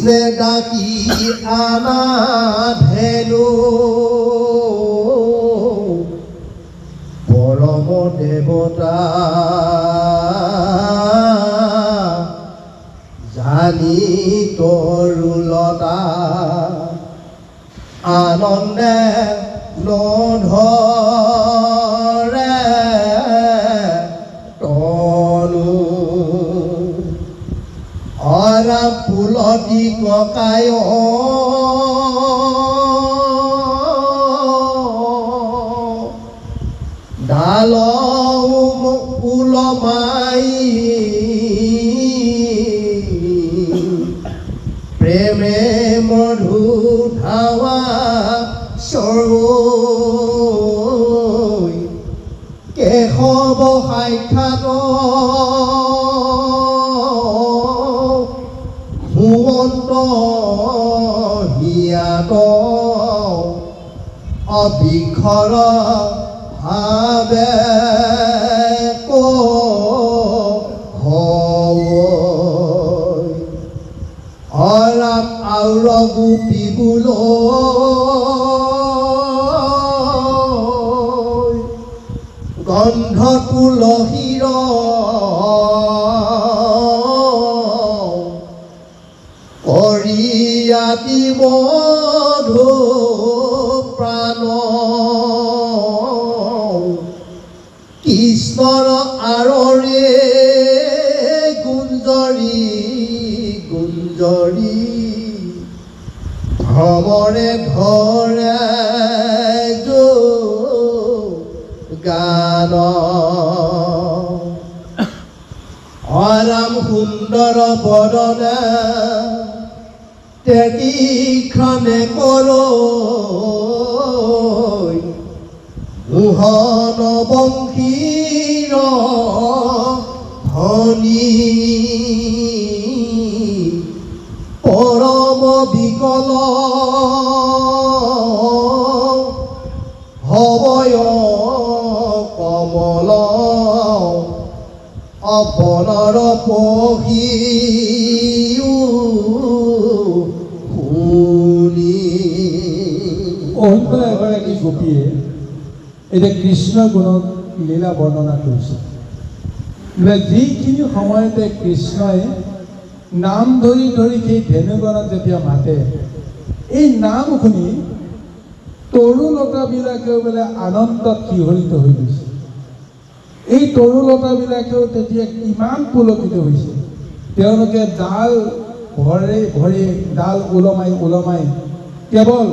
কৃষ্ণে ডাকি আনা ধেনু পৰম দেৱতা জানি তৰুলতা আনন্দে নধৰে তনু অৰা ফুলতি ককায় ডাল ওলমাই প্ৰেমে মধু ধাৱা চৰৈ কেশৱ সাক্ষাৎ ভুৱন্ত হিয়াত অবিক্ষৰ ভাৱে অৰাম আউৰ গোপীবোলৈ গন্ধ তুলসীৰ কৰিয়াতি মধু প্ৰাণ কৃষ্ণৰ আৰৰে গুঞ্জৰি গুঞ্জৰি ভ্ৰমৰে ঘৰে গান অৰাম সুন্দৰ বদনে তেতিক্ষণে কৰৈ মোহন বংশীৰ ধ্বনি পৰম বিকল হবয় কমল অপনৰ পহিও শুনি অন্য এগৰাকী গোপীয়ে এতিয়া কৃষ্ণ গুণক লীলা বৰ্ণনা কৰিছে। যিখিনি সময়তে কৃষ্ণই নাম ধৰি ধৰি সেই ধেনুগণক যেতিয়া মাতে, এই নাম শুনি তৰুলতাবিলাকেও বোলে আনন্দত শিহৰিত হৈ গৈছে। এই তৰুলতাবিলাকেও তেতিয়া ইমান পুলকিত হৈছে, তেওঁলোকে ডাল ভৰি ডাল ওলমাই ওলমাই কেৱল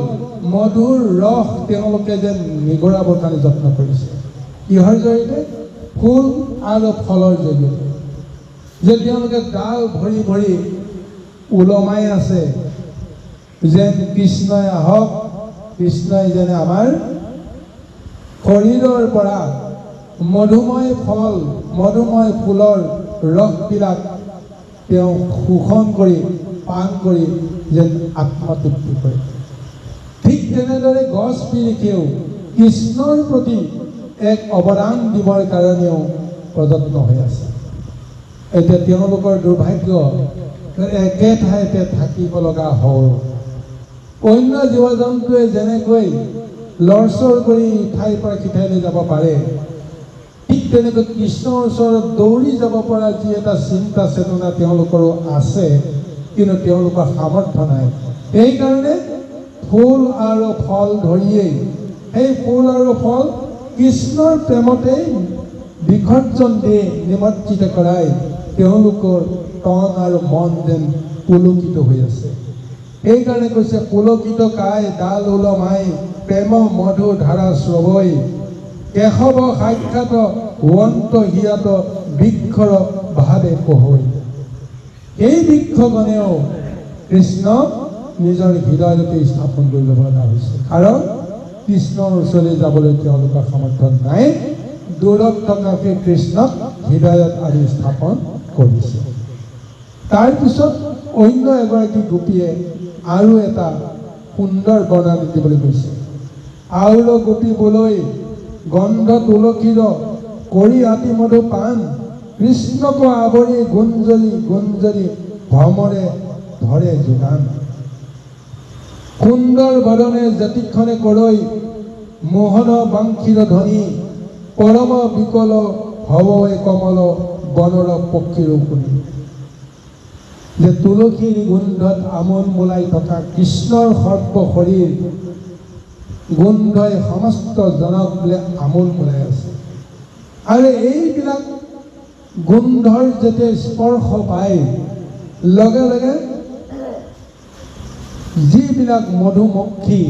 মধুৰ ৰস তেওঁলোকে যেন নিগৰাবৰ কাৰণে যত্ন কৰিছে। কিহৰ জৰিয়তে? ফুল আৰু ফলৰ জৰিয়তে। যে তেওঁলোকে ডাল ভৰি ভৰি ওলমাই আছে যেন কৃষ্ণই আহক, কৃষ্ণই যেন আমাৰ শৰীৰৰ পৰা মধুময় ফল মধুময় ফুলৰ ৰসবিলাক তেওঁ শোষণ কৰি পান কৰি যেন আত্মতৃপ্তি কৰে। ঠিক তেনেদৰে গছ পিৰিকেও কৃষ্ণৰ প্ৰতি এক অৱদান দিবৰ কাৰণেও প্ৰযত্ন হৈ আছে। এতিয়া তেওঁলোকৰ দুৰ্ভাগ্য একে ঠাইতে থাকিব লগা হ'ল। অন্য জীৱ জন্তুৱে যেনেকৈ লৰচৰ কৰি ইঠাইৰ পৰা সিঠাইলৈ যাব পাৰে, ঠিক তেনেকৈ কৃষ্ণৰ ওচৰত দৌৰি যাব পৰা যি এটা চিন্তা চেতনা তেওঁলোকৰো আছে, কিন্তু তেওঁলোকৰ সামৰ্থ্য নাই। সেইকাৰণে ফুল আৰু ফল ধৰিয়েই সেই ফুল আৰু ফল কৃষ্ণৰ প্ৰেমতেই বিসৰ্জন দি নিমজ্জিত কৰাই তেওঁলোকৰ তন আৰু মন যেন পুলকিত হৈ আছে। সেইকাৰণে কৈছে পুলকিত কাই ডাল ওলমাই প্ৰেম মধু ধাৰা শ্ৰৱৈ কেশৱ সাক্ষাৎ হুৱন্ত হিয়াত বৃক্ষৰ ভাৱে কহৈ। এই বৃক্ষগণেও কৃষ্ণক নিজৰ হৃদয়তে স্থাপন কৰিব লগা হৈছে, কাৰণ কৃষ্ণৰ ওচৰলৈ যাবলৈ তেওঁলোকৰ সামৰ্থ্য নাই। দূৰত থকা সেই কৃষ্ণক হৃদয়ত আদি স্থাপন কৰিছে। তাৰপিছত অন্য এগৰাকী গোপীয়ে আৰু এটা সুন্দৰ বৰ্ণনা দিবলৈ কৈছে। আউৰ গোপী বোলৈ গন্ধ তুলসীৰ কৰি আতি মধু পান কৃষ্ণক আৱৰি গুঞ্জৰি গুঞ্জৰি ভ্ৰমৰে ধৰে যোগান সুন্দৰ বদনে জাতিক্ষণে কৰৈ মোহন বাংশীৰ ধ্বনি পৰম বিকল ভৱয়ে কমল বনৰ পক্ষীৰ শুনি যে তুলসীৰ গোন্ধত আমোল মোলাই থকা কৃষ্ণৰ সৰ্ব শৰীৰ গোন্ধই সমস্ত জনক বোলে আমোল মোলাই আছে আৰু এইবিলাক গোন্ধৰ যেতিয়া স্পৰ্শ পায় লগে লগে যিবিলাক মধুমক্ষী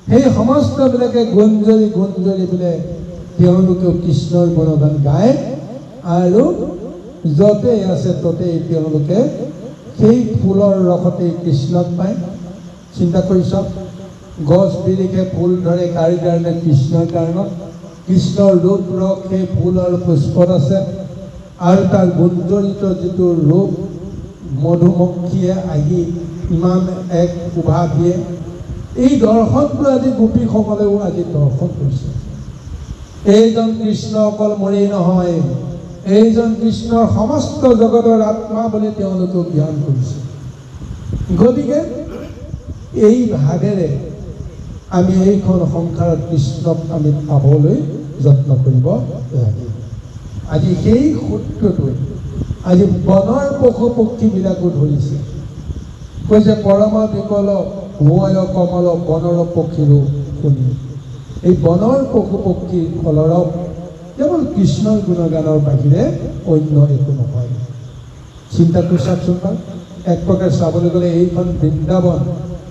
সেই সমস্তবিলাকে গুঞ্জৰি গুঞ্জৰি বোলে তেওঁলোকেও কৃষ্ণৰ গুণগান গায় আৰু য'তেই আছে ত'তেই তেওঁলোকে সেই ফুলৰ ৰসতেই কৃষ্ণক পায় চিন্তা কৰি চাওক গছ বিৰিখে ফুল ধৰে কাৰি কাৰণে কৃষ্ণৰ কাৰণত কৃষ্ণৰ ৰূপ ৰস সেই ফুল আৰু পুষ্পত আছে আৰু তাৰ গুঞ্জৰিত যিটো ৰূপ মধুমক্ষীয়ে আহি ইমান এক শোভা দিয়ে এই দৰ্শনটো আজি গোপীসকলেও আজি দৰ্শন কৰিছে এইজন কৃষ্ণ অকল মৰেই নহয় এইজন কৃষ্ণৰ সমস্ত জগতৰ আত্মা বুলি তেওঁলোকেও জ্ঞান কৰিছে গতিকে এই ভাৱেৰে আমি এইখন সংসাৰত কৃষ্ণক আমি পাবলৈ যত্ন কৰিব লাগে আজি সেই সূত্ৰটোৱে আজি বনৰ পশু পক্ষীবিলাকো ধৰিছে কৈছে পৰম বিকল ভুৱয় কমল বনৰ পক্ষীৰো শুনি এই বনৰ পশু পক্ষীৰ ফলৰৱ কেৱল কৃষ্ণৰ গুণগানৰ বাহিৰে অন্য একো নহয় চিন্তা কৰি চাওকচোন এক প্ৰকাৰ চাবলৈ গ'লে এইখন বৃন্দাবন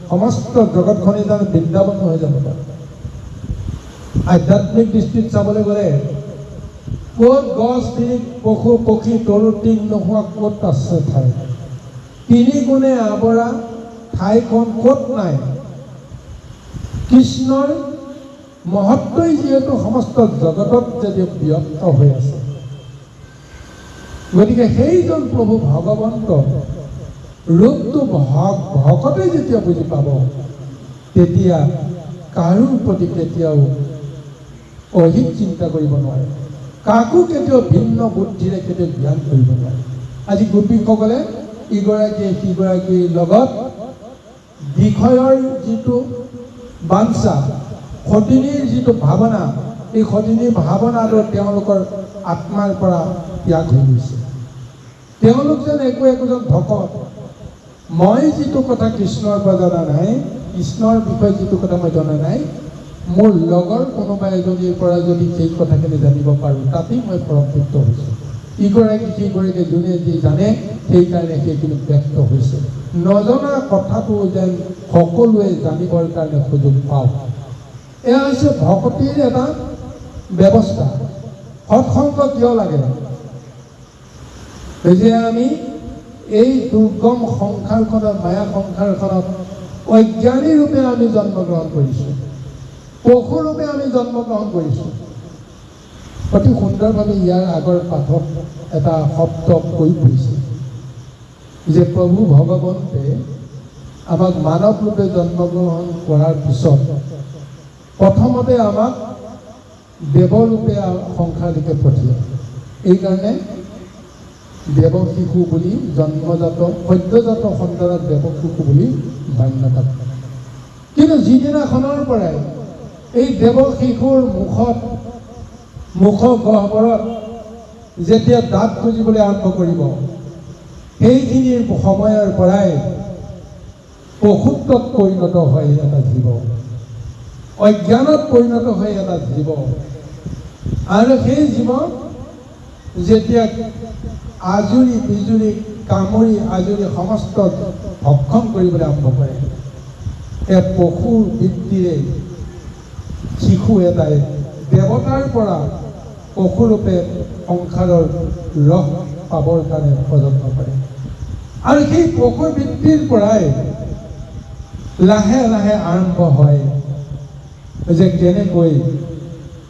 সমস্ত জগতখনেই জানো বৃন্দাবন হৈ যাব আধ্যাত্মিক দৃষ্টিত চাবলৈ গ'লে ক'ত গছ বিৰিখ পশু পক্ষী তৰু টিং নোহোৱা ক'ত আছে ঠাই তিনি গুণে আৱৰা ঠাইখন ক'ত নাই কৃষ্ণৰ মহত্বই যিহেতু সমস্ত জগতত যদি ব্যক্ত হৈ আছে গতিকে সেইজন প্ৰভু ভগৱন্ত ৰূপটো ভকতে যেতিয়া বুজি পাব তেতিয়া কাৰো প্ৰতি কেতিয়াও অধিক চিন্তা কৰিব নোৱাৰে কাকো কেতিয়াও ভিন্ন বুদ্ধিৰে কেতিয়াও জ্ঞান কৰিব নোৱাৰে আজি গোপীসকলে ইগৰাকীয়ে সিগৰাকীৰ লগত বিষয়ৰ যিটো বাঞ্ছা সতিনীৰ যিটো ভাৱনা এই সতিনীৰ ভাৱনাটো তেওঁলোকৰ আত্মাৰ পৰা ত্যাগ হৈ গৈছে তেওঁলোক যেন একোজন ভকত মই যিটো কথা কৃষ্ণৰ পৰা জনা নাই কৃষ্ণৰ বিষয়ে যিটো কথা মই জনা নাই মোৰ লগৰ কোনোবা এজনীৰ পৰা যদি সেই কথাখিনি জানিব পাৰোঁ তাতেই মই প্ৰকৃত হৈছোঁ ইগৰাকী সিগৰাকী যোনে যি জানে সেইকাৰণে সেইখিনি ব্যক্ত হৈছে নজনা কথাটো যেন সকলোৱে জানিবৰ কাৰণে সুযোগ পাওঁ এয়া হৈছে ভকতিৰ এটা ব্যৱস্থা সৎসংগ কিয় লাগে যে আমি এই দুৰ্গম সংসাৰখনত মায়া সংসাৰখনত অজ্ঞানী ৰূপে আমি জন্মগ্ৰহণ কৰিছোঁ পশুৰূপে আমি জন্মগ্ৰহণ কৰিছোঁ অতি সুন্দৰভাৱে ইয়াৰ আগৰ পাঠত এটা শব্দ কৈ ফুৰিছে যে প্ৰভু ভগৱন্তে আমাক মানৱ ৰূপে জন্মগ্ৰহণ কৰাৰ পিছত প্ৰথমতে আমাক দেৱৰূপে সংসাৰলৈকে পঠিয়ায় এইকাৰণে দেৱ শিশু বুলি জন্মজাত সদ্যজাত সন্তানক দেৱ শিশু বুলি মান্যতা কিন্তু যিদিনাখনৰ পৰাই এই দেৱ শিশুৰ মুখ গহ্বৰত যেতিয়া দাঁত গজিবলৈ আৰম্ভ কৰিব সেইখিনিৰ সময়ৰ পৰাই পশুত্বত পৰিণত হয় এটা জীৱ অজ্ঞানত পৰিণত হয় এটা জীৱ আৰু সেই জীৱ যেতিয়া আজুৰি বিজুৰি কামুৰি আজুৰি সমস্ত ভক্ষণ কৰিবলৈ আৰম্ভ কৰে এই পশুৰ বৃত্তিৰে শিশু এটাই দেৱতাৰ পৰা পশুৰূপে সংসাৰৰ ৰস পাবৰ কাৰণে প্ৰযত্ন কৰে আৰু সেই পশু বৃত্তিৰ পৰাই লাহে লাহে আৰম্ভ হয় যে কেনেকৈ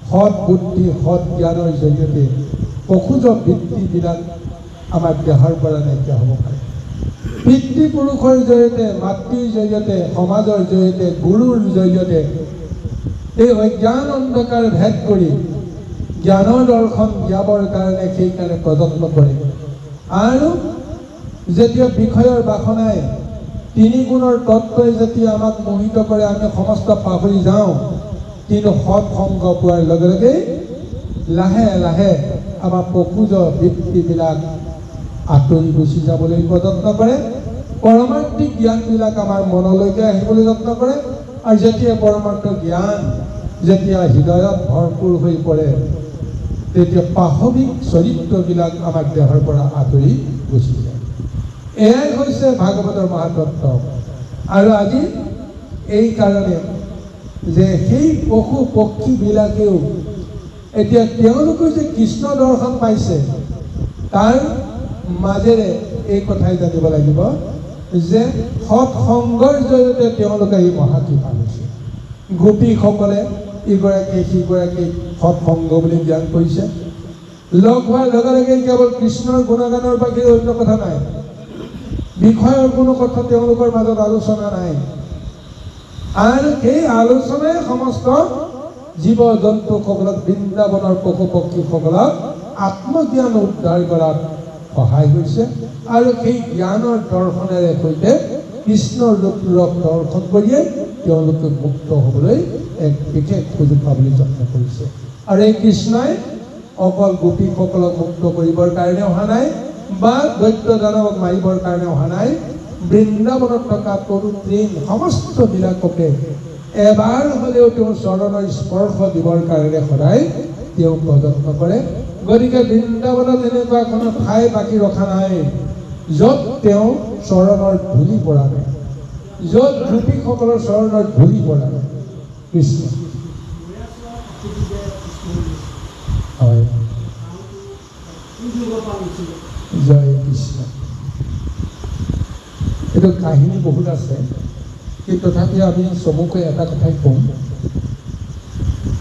সৎ বুদ্ধি সৎ জ্ঞানৰ জৰিয়তে পশুজ বৃত্তিবিলাক আমাৰ দেহৰ পৰা নাইকিয়া হ'ব পাৰে পিতৃপুৰুষৰ জৰিয়তে মাতৃৰ জৰিয়তে সমাজৰ জৰিয়তে গুৰুৰ জৰিয়তে এই অজ্ঞান অন্ধকাৰ ভেদ কৰি জ্ঞানৰ দৰ্শন দিয়াবৰ কাৰণে সেইকাৰণে প্ৰযত্ন কৰে আৰু যেতিয়া বিষয়ৰ বাসনাই তিনি গুণৰ তত্ত্বই যেতিয়া আমাক মোহিত কৰে আমি সমস্ত পাহৰি যাওঁ কিন্তু সৎ সংগ পোৱাৰ লগে লগে লাহে লাহে আমাৰ পশুজ বৃত্তিবিলাক আঁতৰি গুচি যাবলৈ যত্ন কৰে পৰমাৰ্থিক জ্ঞানবিলাক আমাৰ মনলৈকে আহিবলৈ যত্ন কৰে আৰু যেতিয়া পৰমাৰ্থ জ্ঞান যেতিয়া হৃদয়ত ভৰপূৰ হৈ পৰে তেতিয়া পাশৱিক চৰিত্ৰবিলাক আমাৰ দেহৰ পৰা আঁতৰি গুচি যায় এয়াই হৈছে ভাগৱতৰ মহাতত্ত্ব আৰু আজি এই কাৰণে যে সেই পশু পক্ষীবিলাকেও এতিয়া তেওঁলোকে যে কৃষ্ণ দৰ্শন পাইছে তাৰ মাজেৰে এই কথাই জানিব লাগিব যে সৎ সংগৰ জৰিয়তে তেওঁলোকে এই মহাকৃপা হৈছে গোপীসকলে ইগৰাকী সিগৰাকী সৎ সংগ বুলি জ্ঞান কৰিছে লগ হোৱাৰ লগে লগে কেৱল কৃষ্ণৰ গুণগানৰ বাহিৰে অন্য কথা নাই বিষয়ৰ কোনো কথা তেওঁলোকৰ মাজত আলোচনা নাই আৰু সেই আলোচনাই সমস্ত জীৱ জন্তুসকলক বৃন্দাবনৰ পশু পক্ষীসকলক আত্মজ্ঞান উদ্ধাৰ কৰাত সহায় হৈছে আৰু সেই জ্ঞানৰ দৰ্শনেৰে সৈতে কৃষ্ণৰ ৰূপ দৰ্শন কৰিয়ে তেওঁলোকে মুক্ত হ'বলৈ এক বিশেষ সুযোগ পাবলৈ যত্ন কৰিছে আৰু এই কৃষ্ণই অকল গোপীসকলক মুক্ত কৰিবৰ কাৰণে অহা নাই বা দৈত্য দানৱক মাৰিবৰ কাৰণে অহা নাই বৃন্দাবনত থকা তৰু তৃণ সমস্তবিলাককে এবাৰ হ'লেও তেওঁৰ চৰণৰ স্পৰ্শ দিবৰ কাৰণে সদায় তেওঁ যত্ন কৰে গতিকে বৃন্দাবনত এনেকুৱা কোনো ঠাই বাকী ৰখা নাই য'ত তেওঁ চৰণৰ ধূলি পৰা নাই য'ত গোপীসকলৰ চৰণৰ ধূলি পৰা নাই কৃষ্ণ হয় জয় কৃষ্ণ এইটো কাহিনী বহুত আছে কিন্তু তথাপিও আমি চমুকৈ এটা কথাই ক'ম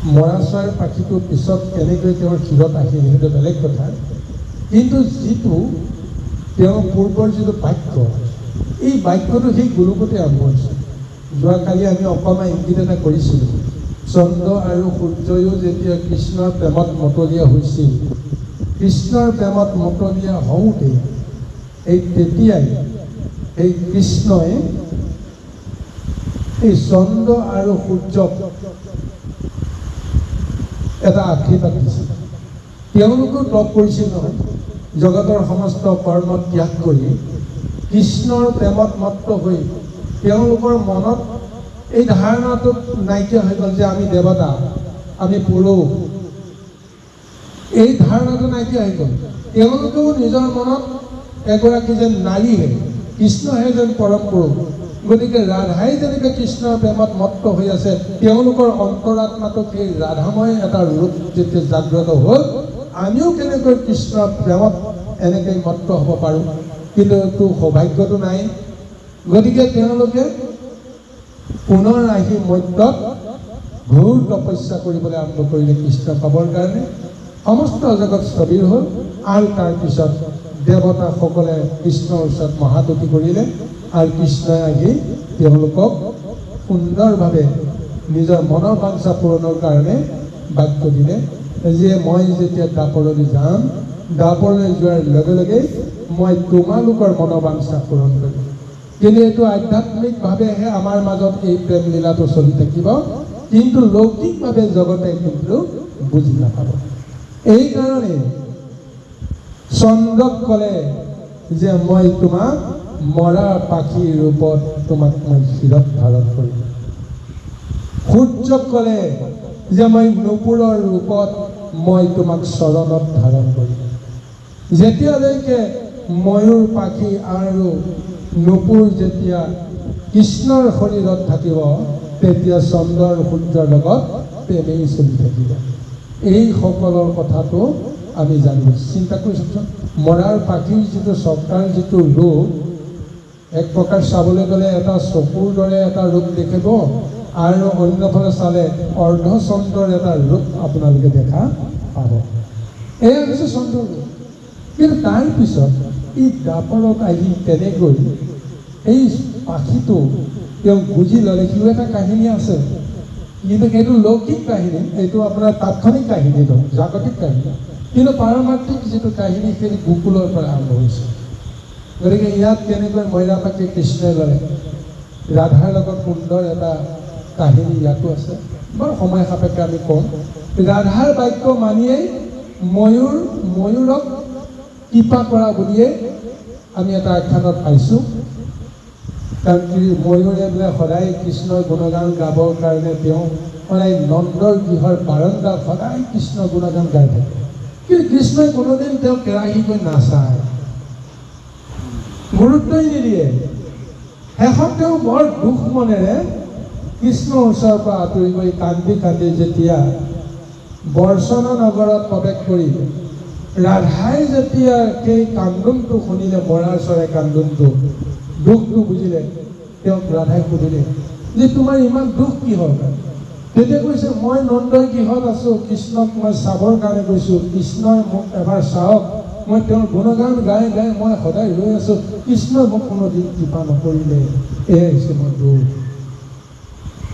মৰা চৰাইৰ পাখিটো পিছত কেনেকৈ তেওঁৰ শিৰত আহিল সেইটো বেলেগ কথা কিন্তু যিটো তেওঁৰ পূৰ্বৰ যিটো বাক্য এই বাক্যটো সেই গোলোকতে আৰম্ভ হৈছে যোৱাকালি আমি অকণমান ইংগিত এটা কৰিছিলোঁ চন্দ্ৰ আৰু সূৰ্যয়ো যেতিয়া কৃষ্ণৰ প্ৰেমত মতলীয়া হৈছিল কৃষ্ণৰ প্ৰেমত মতলীয়া হওঁতে এই তেতিয়াই এই কৃষ্ণই এই চন্দ্ৰ আৰু সূৰ্যক এটা আশীৰ্বাদ দিছিল তেওঁলোকেও তপ কৰিছিল নহয় জগতৰ সমস্ত কৰ্ম ত্যাগ কৰি কৃষ্ণৰ প্ৰেমত মত্ত হৈ তেওঁলোকৰ মনত এই ধাৰণাটো নাইকিয়া হৈ গ'ল যে আমি দেৱতা আমি পুৰুষ এই ধাৰণাটো নাইকিয়া হৈ গ'ল তেওঁলোকেও নিজৰ মনত এগৰাকী যেন নাৰীহে কৃষ্ণহে যেন পৰম পুৰুষ গতিকে ৰাধাই যেনেকৈ কৃষ্ণৰ প্ৰেমত মত্ত হৈ আছে তেওঁলোকৰ অন্তৰাত্মাটো সেই ৰাধাময় এটা ৰূপ যেতিয়া জাগ্ৰত হ'ল আমিও কেনেকৈ কৃষ্ণৰ প্ৰেমত এনেকৈ মত্ত হ'ব পাৰোঁ কিন্তু এইটো সৌভাগ্যটো নাই গতিকে তেওঁলোকে পুনৰ আহি মধ্যত ঘোৰ তপস্যা কৰিবলৈ আৰম্ভ কৰিলে কৃষ্ণ পাবৰ কাৰণে সমস্ত জগত স্থবিৰ হ'ল আৰু তাৰপিছত দেৱতাসকলে কৃষ্ণৰ ওচৰত মহাতুতি কৰিলে আৰু কৃষ্ণই আহি তেওঁলোকক সুন্দৰভাৱে নিজৰ মনৰ বাঞ্ছা পূৰণৰ কাৰণে বাক্য দিলে যে মই যেতিয়া দাপৰলৈ যাম দাপৰলৈ যোৱাৰ লগে লগে মই তোমালোকৰ মনৰ বাঞ্ছা পূৰণ কৰিম কিন্তু এইটো আধ্যাত্মিকভাৱেহে আমাৰ মাজত এই প্ৰেম লীলাটো চলি থাকিব কিন্তু লৌকিকভাৱে জগতে কিন্তু বুজি নাপাব এইকাৰণে চন্দ্ৰক ক'লে যে মই তোমাক মৰা পাখিৰ ৰূপত তোমাক মই শিৰত ধাৰণ কৰিম সূৰ্যক ক'লে যে মই নুপুৰৰ ৰূপত মই তোমাক চৰণত ধাৰণ কৰিম যেতিয়ালৈকে ময়ূৰ পাখি আৰু নুপুৰ যেতিয়া কৃষ্ণৰ শৰীৰত থাকিব তেতিয়া চন্দ্ৰ আৰু সূৰ্যৰ লগত প্ৰেমেই চলি থাকিব এইসকলৰ কথাটো আমি জানিব চিন্তা কৰি চাওকচোন মৰাৰ পাখিৰ যিটো চক্ৰাৰ যিটো ৰূপ এক প্ৰকাৰ চাবলৈ গ'লে এটা চকুৰ দৰে এটা ৰূপ দেখিব আৰু অন্যফালে চালে অৰ্ধচন্দ্ৰৰ এটা ৰূপ আপোনালোকে দেখা পাব এয়া হৈছে চন্দ্ৰৰ ৰূপ কিন্তু তাৰপিছত এই দাপৰত আহি তেনেকৈ এই পাখিটো তেওঁ বুজি ল'লে সিও এটা কাহিনী আছে কিন্তু সেইটো লৌকিক কাহিনী এইটো আপোনাৰ তাৎক্ষণিক কাহিনী জাগতিক কাহিনী কিন্তু পাৰমাৰ্থিক যিটো কাহিনী সেইটো গোকুলৰ পৰা আৰম্ভ হৈছে গতিকে ইয়াত কেনেকৈ মইৰাপাকে কৃষ্ণই ল'লে ৰাধাৰ লগত সুন্দৰ এটা কাহিনী ইয়াতো আছে বৰ সময় সাপেক্ষে আমি কওঁ ৰাধাৰ বাক্য মানিয়েই ময়ূৰক কৃপা কৰা বুলিয়ে আমি এটা আখ্যানত পাইছোঁ কাৰণ ময়ূৰে বোলে সদায় কৃষ্ণৰ গুণগান গাবৰ কাৰণে তেওঁ সদায় নন্দৰ গৃহৰ বাৰণ্ডাত সদায় কৃষ্ণৰ গুণগান গাই থাকে কিন্তু কৃষ্ণই কোনোদিন তেওঁ কেৰাহীকৈ নাচায় গুৰুত্বই নিদিয়ে শেষত তেওঁ বৰ দুখ মনেৰে কৃষ্ণৰ ওচৰৰ পৰা আঁতৰি গৈ কান্দি কান্দি যেতিয়া বৰ্ষণা নগৰত প্ৰৱেশ কৰিলে ৰাধাই যেতিয়া সেই কান্দোনটো শুনিলে মৰাৰ চৰাই কান্দোনটো দুখটো বুজিলে তেওঁক ৰাধাই সুধিলে যে তোমাৰ ইমান দুখ কিহৰ কাৰণে তেতিয়া কৈছে মই নন্দৰ গৃহত আছোঁ কৃষ্ণক মই চাবৰ কাৰণে গৈছোঁ কৃষ্ণই মোক এবাৰ চাওক মই তেওঁৰ গুণগান গাই গাই মই সদায় ৰৈ আছোঁ কৃষ্ণই মোক কোনোদিন কৃপা নকৰিলে এয়াই হৈছে মোৰ দুখ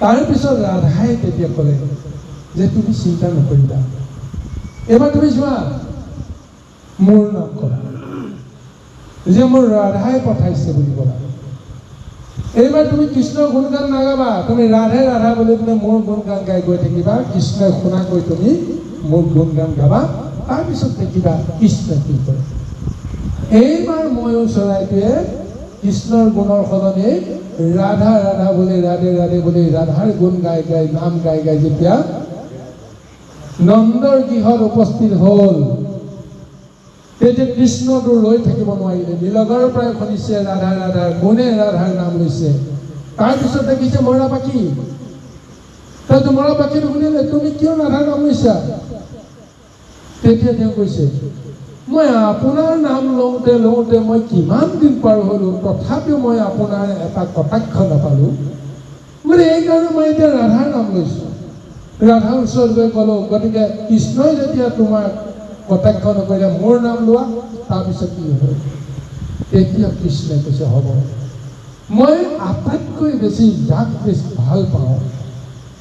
তাৰপিছত ৰাধাই তেতিয়া ক'লে যে তুমি চিন্তা নকৰিবা এবাৰ তুমি যোৱা মোৰ নাম কৰা যে মোৰ ৰাধাই পঠাইছে বুলি ক'লা এইবাৰ তুমি কৃষ্ণৰ গুণগান নাগাবা তুমি ৰাধে ৰাধা বুলি তুমি মোৰ গুণগান গাই গৈ থাকিবা কৃষ্ণই শুনাকৈ তুমি মোৰ গুণগান গাবা তাৰপিছত দেখিবা কৃষ্ণই কি কৰে এইবাৰ ময়ূৰ চৰাইটোৱে কৃষ্ণৰ গুণৰ সলনি ৰাধা ৰাধা বুলি ৰাধে ৰাধে বুলি ৰাধাৰ গুণ গাই গাই নাম গাই গাই যেতিয়া নন্দৰ গৃহত উপস্থিত হ'ল তেতিয়া কৃষ্ণটো ৰৈ থাকিব নোৱাৰিলে নীলগৰ পৰাই শুনিছে ৰাধা ৰাধাৰ গুণে ৰাধাৰ নাম লৈছে তাৰপিছত দেখিছে মৰা পাখি তাৰপিছত মৰা পাখিটো শুনিলে তুমি কিয় ৰাধাৰ নাম লৈছা তেতিয়া তেওঁ কৈছে মই আপোনাৰ নাম লওঁতে লওঁতে মই কিমান দিন পাৰ হ'লোঁ তথাপিও মই আপোনাৰ এটা কটাক্ষ নাপালোঁ মানে এইকাৰণে মই এতিয়া ৰাধাৰ নাম লৈছোঁ ৰাধাৰ ওচৰত গৈ ক'লোঁ গতিকে কৃষ্ণই যেতিয়া তোমাক কটাক্ষ নকৰিলে মোৰ নাম লোৱা তাৰপিছত কি হ'ল তেতিয়া কৃষ্ণই কৈছে হ'ব মই আটাইতকৈ বেছি যাক বেছি ভাল পাওঁ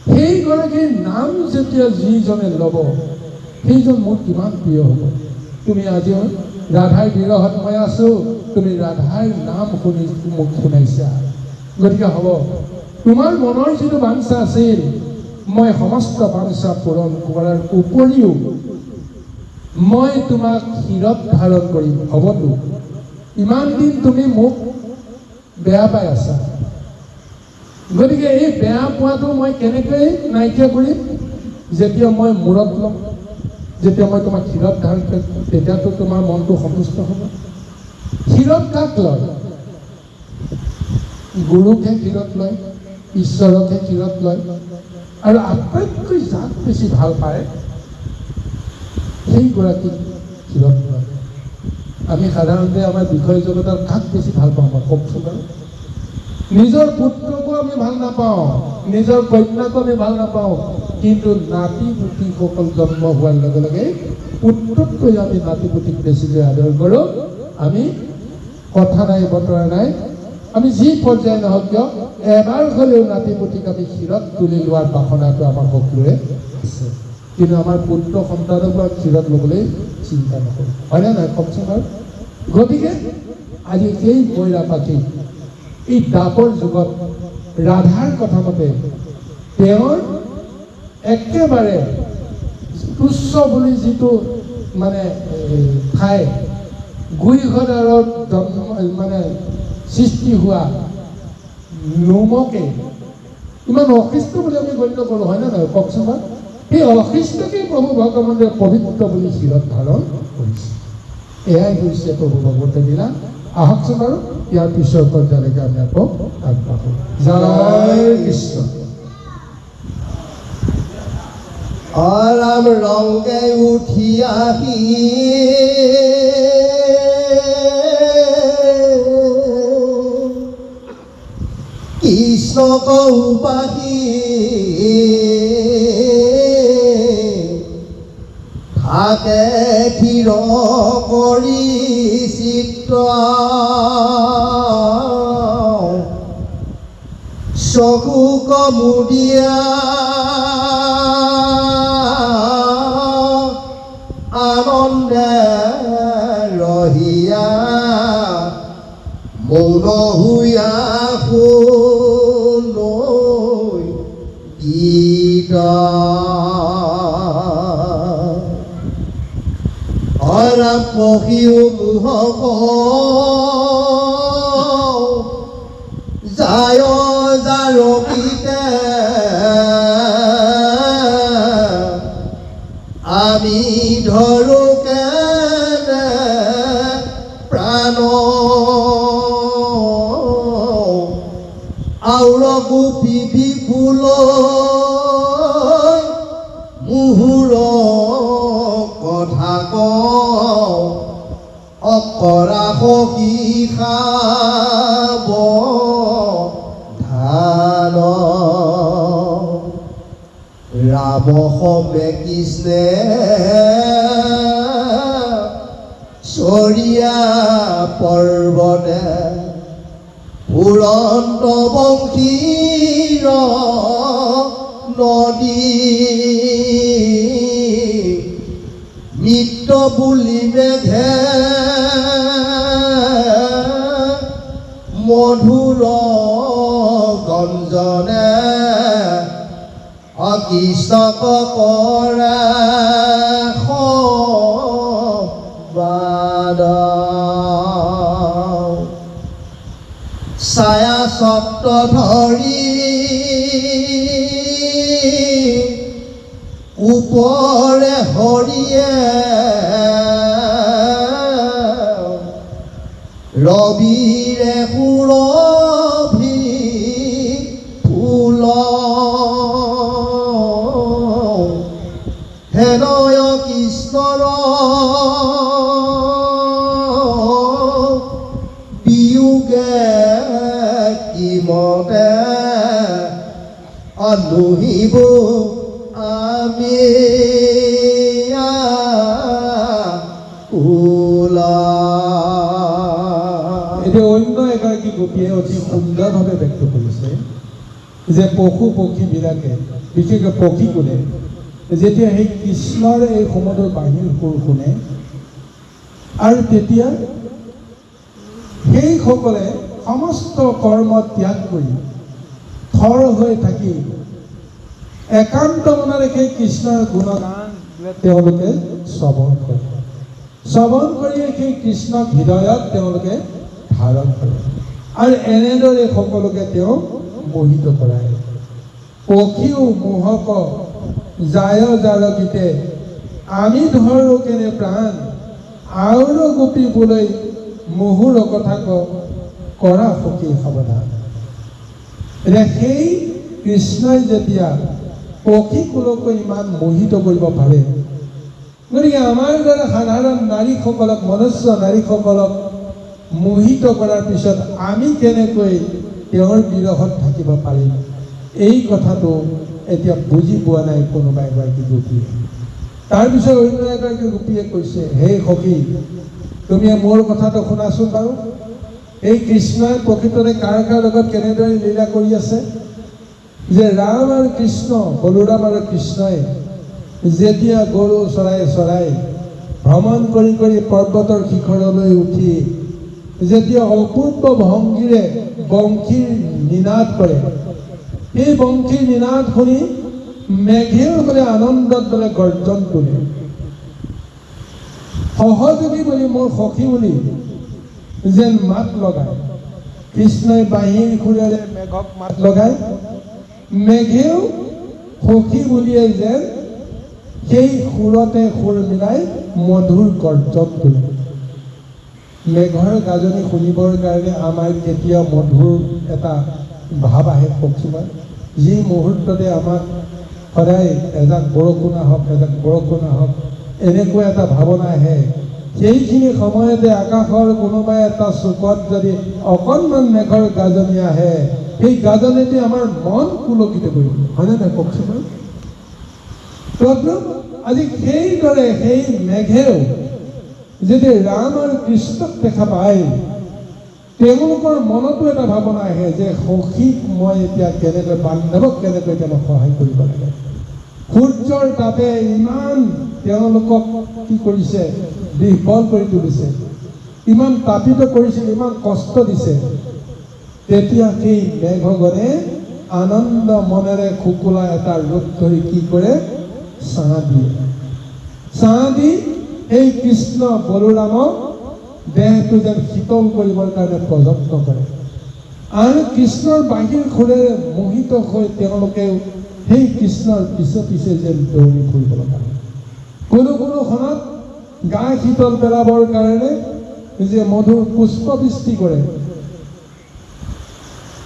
সেইগৰাকীৰ নাম যেতিয়া যিজনে ল'ব সেইজন মোৰ কিমান প্ৰিয় হ'ব তুমি আজিও ৰাধাৰ বিৰহত মই আছোঁ তুমি ৰাধাৰ নাম শুনি মোক শুনাইছা গতিকে হ'ব তোমাৰ মনৰ যিটো বাঞ্ছা আছিল মই সমস্ত বাঞ্ছা পূৰণ কৰাৰ উপৰিও মই তোমাক শিৰত ধাৰণ কৰিম হ'বতো ইমান দিন তুমি মোক বেয়া পাই আছা গতিকে এই বেয়া পোৱাটো মই কেনেকৈ নাইকিয়া কৰিম যেতিয়া মই মূৰত ল'ম যেতিয়া মই তোমাক শিৰত ধাৰণ কৰিম তেতিয়াতো তোমাৰ মনটো সন্তুষ্ট হ'ব শিৰত কাক লয় গুৰুকহে শিৰত লয় ঈশ্বৰকহে শিৰত লয় আৰু আটাইতকৈ যাক বেছি ভাল পায় সেইগৰাকী শিৰত লয় আমি সাধাৰণতে আমাৰ বিষয় জগতৰ কাক বেছি ভাল পাওঁ মই কওকচোন বাৰু নিজৰ পুত্ৰকো আমি ভাল নাপাওঁ নিজৰ কন্যাকো আমি ভাল নাপাওঁ কিন্তু নাতি পুতিসকল জন্ম হোৱাৰ লগে লগে পুত্ৰতকৈ আমি নাতি পুতিক বেছিকৈ আদৰ কৰোঁ আমি কথা নাই বতৰা নাই আমি যি পৰ্যায় নহওক কিয় এবাৰ হ'লেও নাতি পুতিক আমি শিৰত তুলি লোৱাৰ বাসনাটো আমাৰ সকলোৰে আছে কিন্তু আমাৰ পুত্ৰ সন্তানক শিৰত ল'বলৈ চিন্তা নকৰোঁ হয়নে নাই কওকচোন বাৰু গতিকে আজি এই মইৰা পাখি এই দাপৰ যুগত ৰাধাৰ কথা মতে তেওঁৰ একেবাৰে তুচ্ছ বুলি যিটো মানে ঠাই গুৰিঘদাৰত জন্ম মানে সৃষ্টি হোৱা নোমকে ইমান অশিষ্ট বুলি আমি গণ্য কৰোঁ হয়নে নহয় কওকচোন বাৰু সেই অশিষ্টকেই প্ৰভু ভগৱানে পবিত্ৰ বুলি শিৰত ধাৰণ কৰিছে এয়াই হৈছে প্ৰভু ভগৱতে লীলা আহকচোন বাৰু ইয়াৰ পিছৰ পৰ্যায়লৈকে আমি আকৌ আগবাঢ়োঁ জয় কৃষ্ণ আৰাম ৰঙে উঠি আহি কৃষ্ণক উপাসী থাকে থিৰ কৰি চিত্ৰ চকুক মুদিয়া আনন্দে ৰহিয়া মৌন হুয়া শুনৈ গীত অৰা পহিও মোহক যায় জাৰকিতে আমি ধৰো কেনে প্ৰাণ আউৰ গোপী বিপুল মুহুৰ কথা কওঁ অকৰা সখী খাব ধান ৰাম সবে কৃষ্ণে চৰিয়া পৰ্বতে পুৰন্ত বংশীৰ নদী মিত্ৰ বুলি মেঘে মধুৰ গঞ্জনে অকৃষ্ণক কৰে সবাদ ছায়া ছত্ৰ ধৰি ওপৰে হৰিয়ে ৰবিৰে সুৰভি ফুল হেনয় কৃষ্ণৰ বিয়োগে কিমতে অনুহিব আমি এতিয়া অন্য এগৰাকী গোপীয়ে অতি সুন্দৰভাৱে ব্যক্ত কৰিছে যে পশু পক্ষীবিলাকে বিশেষকৈ পক্ষীকুলে যেতিয়া সেই কৃষ্ণৰ এই সমুদ্ৰৰ বাঁহীৰ সুৰ শুনে আৰু তেতিয়া সেইসকলে সমস্ত কৰ্ম ত্যাগ কৰি থৰ হৈ থাকি একান্ত মনেৰে সেই কৃষ্ণৰ গুণগান তেওঁলোকে শ্ৰৱণ কৰে শ্ৰৱণ কৰিয়ে সেই কৃষ্ণক হৃদয়ত তেওঁলোকে ধাৰণ কৰে আৰু এনেদৰে সকলোকে তেওঁ মোহিত কৰায় পক্ষীও মোহক যায় জাৰকিতে আমি ধৰো কেনে প্ৰাণ আউৰ গোপী বোলৈ মুহুৰ কথা কৰা সখী সাৱধান এতিয়া সেই কৃষ্ণই যেতিয়া পক্ষীকুলকো ইমান মোহিত কৰিব পাৰে গতিকে আমাৰ দৰে সাধাৰণ নাৰীসকলক মনুষ্য নাৰীসকলক মোহিত কৰাৰ পিছত আমি কেনেকৈ তেওঁৰ বিৰহত থাকিব পাৰিম এই কথাটো এতিয়া বুজি পোৱা নাই কোনোবা এগৰাকী গোপীয়ে তাৰপিছত অন্য এগৰাকী গোপীয়ে কৈছে হে সখী তুমি মোৰ কথাটো শুনাচোন বাৰু এই কৃষ্ণই প্ৰকৃততে কাৰ কাৰ লগত কেনেদৰে লীলা কৰি আছে যে ৰাম আৰু কৃষ্ণ বলোৰাম আৰু কৃষ্ণই যেতিয়া গৰু চৰাই ভ্ৰমণ কৰি কৰি পৰ্বতৰ শিখৰলৈ উঠি যেতিয়া অপূৰ্ব ভংগীৰে বংশীৰ নিনাদ কৰে এই বংশীৰ নিনাদ শুনি মেঘেও বোলে আনন্দত বোলে গৰ্জন তোলে সহযোগী বুলি মোৰ সখী বুলি যেন মাত লগায় কৃষ্ণই বাঁহীৰ সুৰেৰে মেঘক মাত লগায় মেঘেও সখী বুলিয়ে যেন সেই সুৰতে সুৰ মিলাই মধুৰ গৰ্জন তোলে মেঘৰ গাজনি শুনিবৰ কাৰণে আমাৰ কেতিয়াও মধুৰ এটা ভাৱ আহে কওকচোন যি মুহূৰ্ততে আমাক সদায় এজাক বৰষুণ আহক এনেকুৱা এটা ভাৱনা আহে সেইখিনি সময়তে আকাশৰ কোনোবা এটা চুকত যদি অকণমান মেঘৰ গাজনি আহে সেই গাজনিতে আমাৰ মন পুলকিত কৰিব হয়নে নাই কওকচোন আজি সেইদৰে সেই মেঘেও যদি ৰাম আৰু কৃষ্ণক দেখা পায় তেওঁলোকৰ মনতো এটা ভাৱনা আহে যে সখীক মই এতিয়া কেনেকৈ বান্ধৱক কেনেকৈ তেওঁ সহায় কৰিব লাগে সূৰ্যৰ তাপে ইমান তেওঁলোকক কি কৰিছে বিহ্বল কৰি তুলিছে ইমান তাপিত কৰিছিল, ইমান কষ্ট দিছে, তেতিয়া সেই মেঘগণে আনন্দ মনেৰে শুকুলা এটা ৰূপ ধৰি কি কৰে? ছাঁ দিয়ে। ছাঁ দি এই কৃষ্ণ বলোৰামক দেহটো যেন শীতল কৰিবৰ কাৰণে প্ৰযত্ন কৰে। আৰু কৃষ্ণৰ বাহিৰ খোৰেৰে মোহিত হৈ তেওঁলোকে সেই কৃষ্ণৰ পিছে পিছে যেন দৌৰি ফুৰিব লগা হয়। কোনো ক্ষণত গা শীতল পেলাবৰ কাৰণে যে মধুৰ পুষ্পবৃষ্টি কৰে,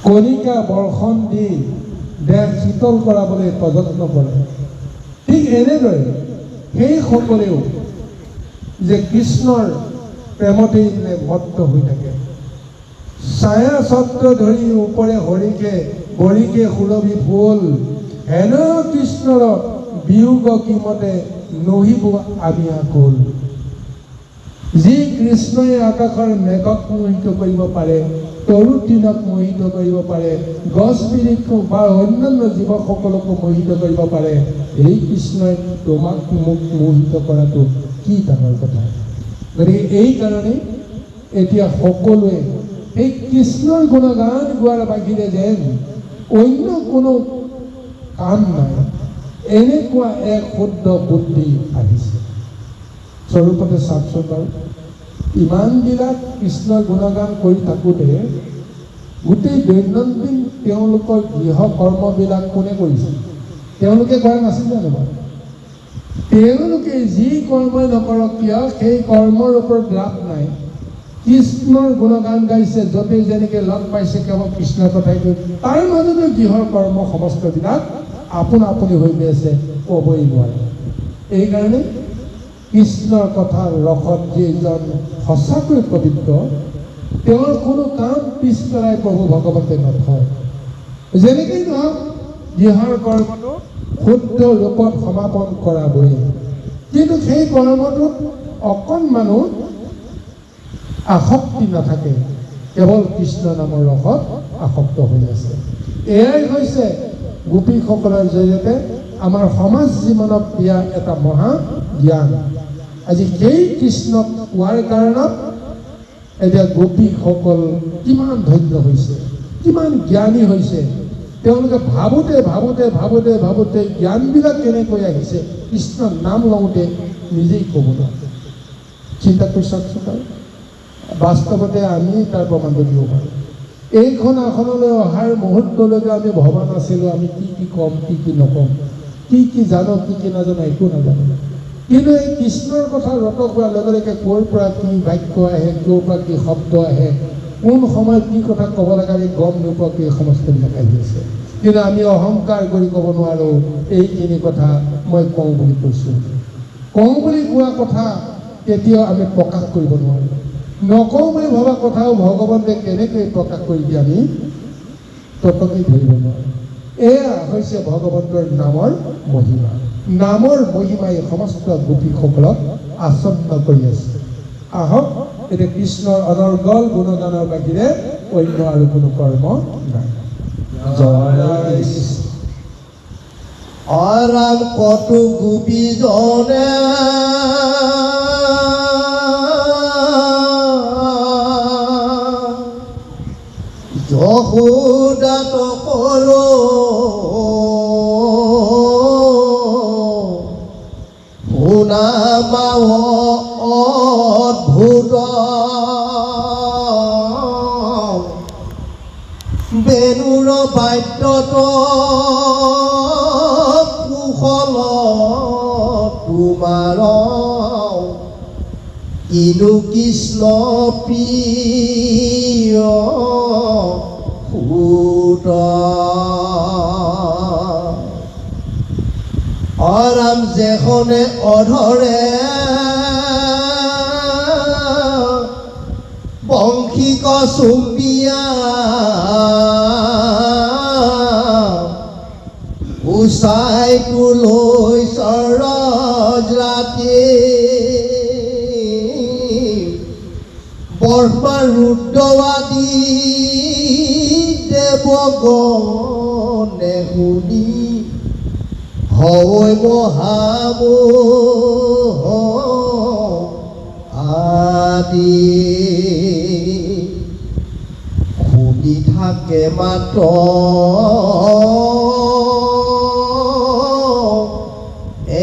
কণিকা বৰ্ষণ দি দেহ শীতল কৰাবলৈ প্ৰযত্ন কৰে। ঠিক এনেদৰে সেইসকলেও যে কৃষ্ণৰ প্ৰেমতেই মত্ত হৈ থাকে। ছায়া ছত্ৰ ধৰি ওপৰে হৰিকে বৰিকে সুৰভি ফুল, হেন কৃষ্ণৰ বিয়োগ কিমতে নহিব আমি আকুল। যি কৃষ্ণই আকাশৰ মেঘক মোহিত কৰিব পাৰে, তৰু তৃণক মোহিত কৰিব পাৰে, গছ বৃক্ষ বা অন্যান্য জীৱসকলকো মোহিত কৰিব পাৰে, এই কৃষ্ণই তোমাক মোক মোহিত কৰাটো কি ডাঙৰ কথা। গতিকে এইকাৰণে এতিয়া সকলোৱে এই কৃষ্ণৰ গুণগান গোৱাৰ বাহিৰে যেন অন্য কোনো কাম নাই, এনেকুৱা এক শুদ্ধ বুদ্ধি আহিছে। স্বৰূপতে চাওকচোন বাৰু, ইমানবিলাক কৃষ্ণৰ গুণগান কৰি থাকোঁতে গোটেই দৈনন্দিন তেওঁলোকৰ গৃহ কৰ্মবিলাক কোনে কৰিছিল? তেওঁলোকে কৰা নাছিল জানো বাৰু? তেওঁলোকে যি কৰ্মই নকৰক কিয় সেই কৰ্মৰ ওপৰত লাভ নাই। কৃষ্ণৰ গুণগান গাইছে, য'তে যেনেকৈ লগ পাইছে কেৱল কৃষ্ণৰ কথাই কৈ, তাৰ মাজতে গৃহৰ কৰ্ম সমস্তবিলাক আপোন আপুনি হৈ গৈ আছে, ক'বই নোৱাৰে। এইকাৰণে কৃষ্ণৰ কথাৰ ৰসত যিজন সঁচাকৈ পবিত্ৰ, তেওঁৰ কোনো কাম পিছ পেলাই প্ৰভু ভগৱতে নথয়। যেনেকেই নহওক গৃহৰ কৰ্মটো শুদ্ধ ৰূপত সমাপন কৰাবই, কিন্তু সেই কৰ্মটোত অকণমানো আসক্তি নাথাকে, কেৱল কৃষ্ণ নামৰ ৰসত আসক্ত হৈ আছে। এয়াই হৈছে গোপীসকলৰ জৰিয়তে আমাৰ সমাজ জীৱনক দিয়া এটা মহা জ্ঞান। আজি সেই কৃষ্ণক পোৱাৰ কাৰণত এতিয়া গোপীসকল কিমান ধন্য হৈছে, কিমান জ্ঞানী হৈছে। তেওঁলোকে ভাবোঁতে ভাবোঁতে ভাবোঁতে ভাবোঁতে জ্ঞানবিলাক কেনেকৈ আহিছে কৃষ্ণৰ নাম লওঁতে নিজেই ক'ব নোৱাৰে। চিন্তা কৰি চাওকচোন বাৰু, বাস্তৱতে আমি তাৰ প্ৰমাণটো দিব পাৰোঁ। এইখন আসনলৈ অহাৰ মুহূৰ্তলৈকে আমি ভবা নাছিলোঁ আমি কি কি ক'ম, কি কি নক'ম, কি কি জানো, কি কি নাজানো, একো নাজানো। কিন্তু এই কৃষ্ণৰ কথা ৰত হোৱাৰ লগে লগে ক'ৰ পৰা কি বাক্য আহে, ক'ৰ পৰা কি শব্দ আহে, কোন সময়ত কি কথা ক'ব লাগে আমি গম নোপোৱাকৈ এই সমস্তবিলাক আহি আছে। কিন্তু আমি অহংকাৰ কৰি ক'ব নোৱাৰোঁ এইখিনি কথা মই কওঁ বুলি কৈছোঁ। কওঁ বুলি কোৱা কথা কেতিয়াও আমি প্ৰকাশ কৰিব নোৱাৰোঁ। নকওঁ বুলি ভবা কথাও ভগৱন্তে কেনেকৈ প্ৰকাশ কৰি দিয়ে আমি ততকেই ধৰিব নোৱাৰোঁ। এয়া হৈছে ভগৱন্তৰ নামৰ মহিমা। নামৰ মহিমাই সমস্ত গোপীসকলক আচ্ছন্ন কৰি আছে। আহক এতিয়া কৃষ্ণৰ অনৰ্গল গুণগানৰ বাহিৰে অন্য আৰু কোনো কৰ্ম নাই। জয় কৃষ্ণ। আৰাম কটু গোপীজনে যশোদাত কৰো শুনামাও অদ্ভুত বেণুৰ বাদ্যত কুশল তোমাৰ কিনো কৃষ্ণ প্ৰিয় সুত অৰাম যেখনে অধৰে বংশীক চুম্বিয়া উচাই তোলৈ চৰজ ৰাতি বৰ্মা ৰুদ্ৰৱাদী দেৱগণে শুনি হয় মহামোহ আদি শুনি থাকে মাত্ৰ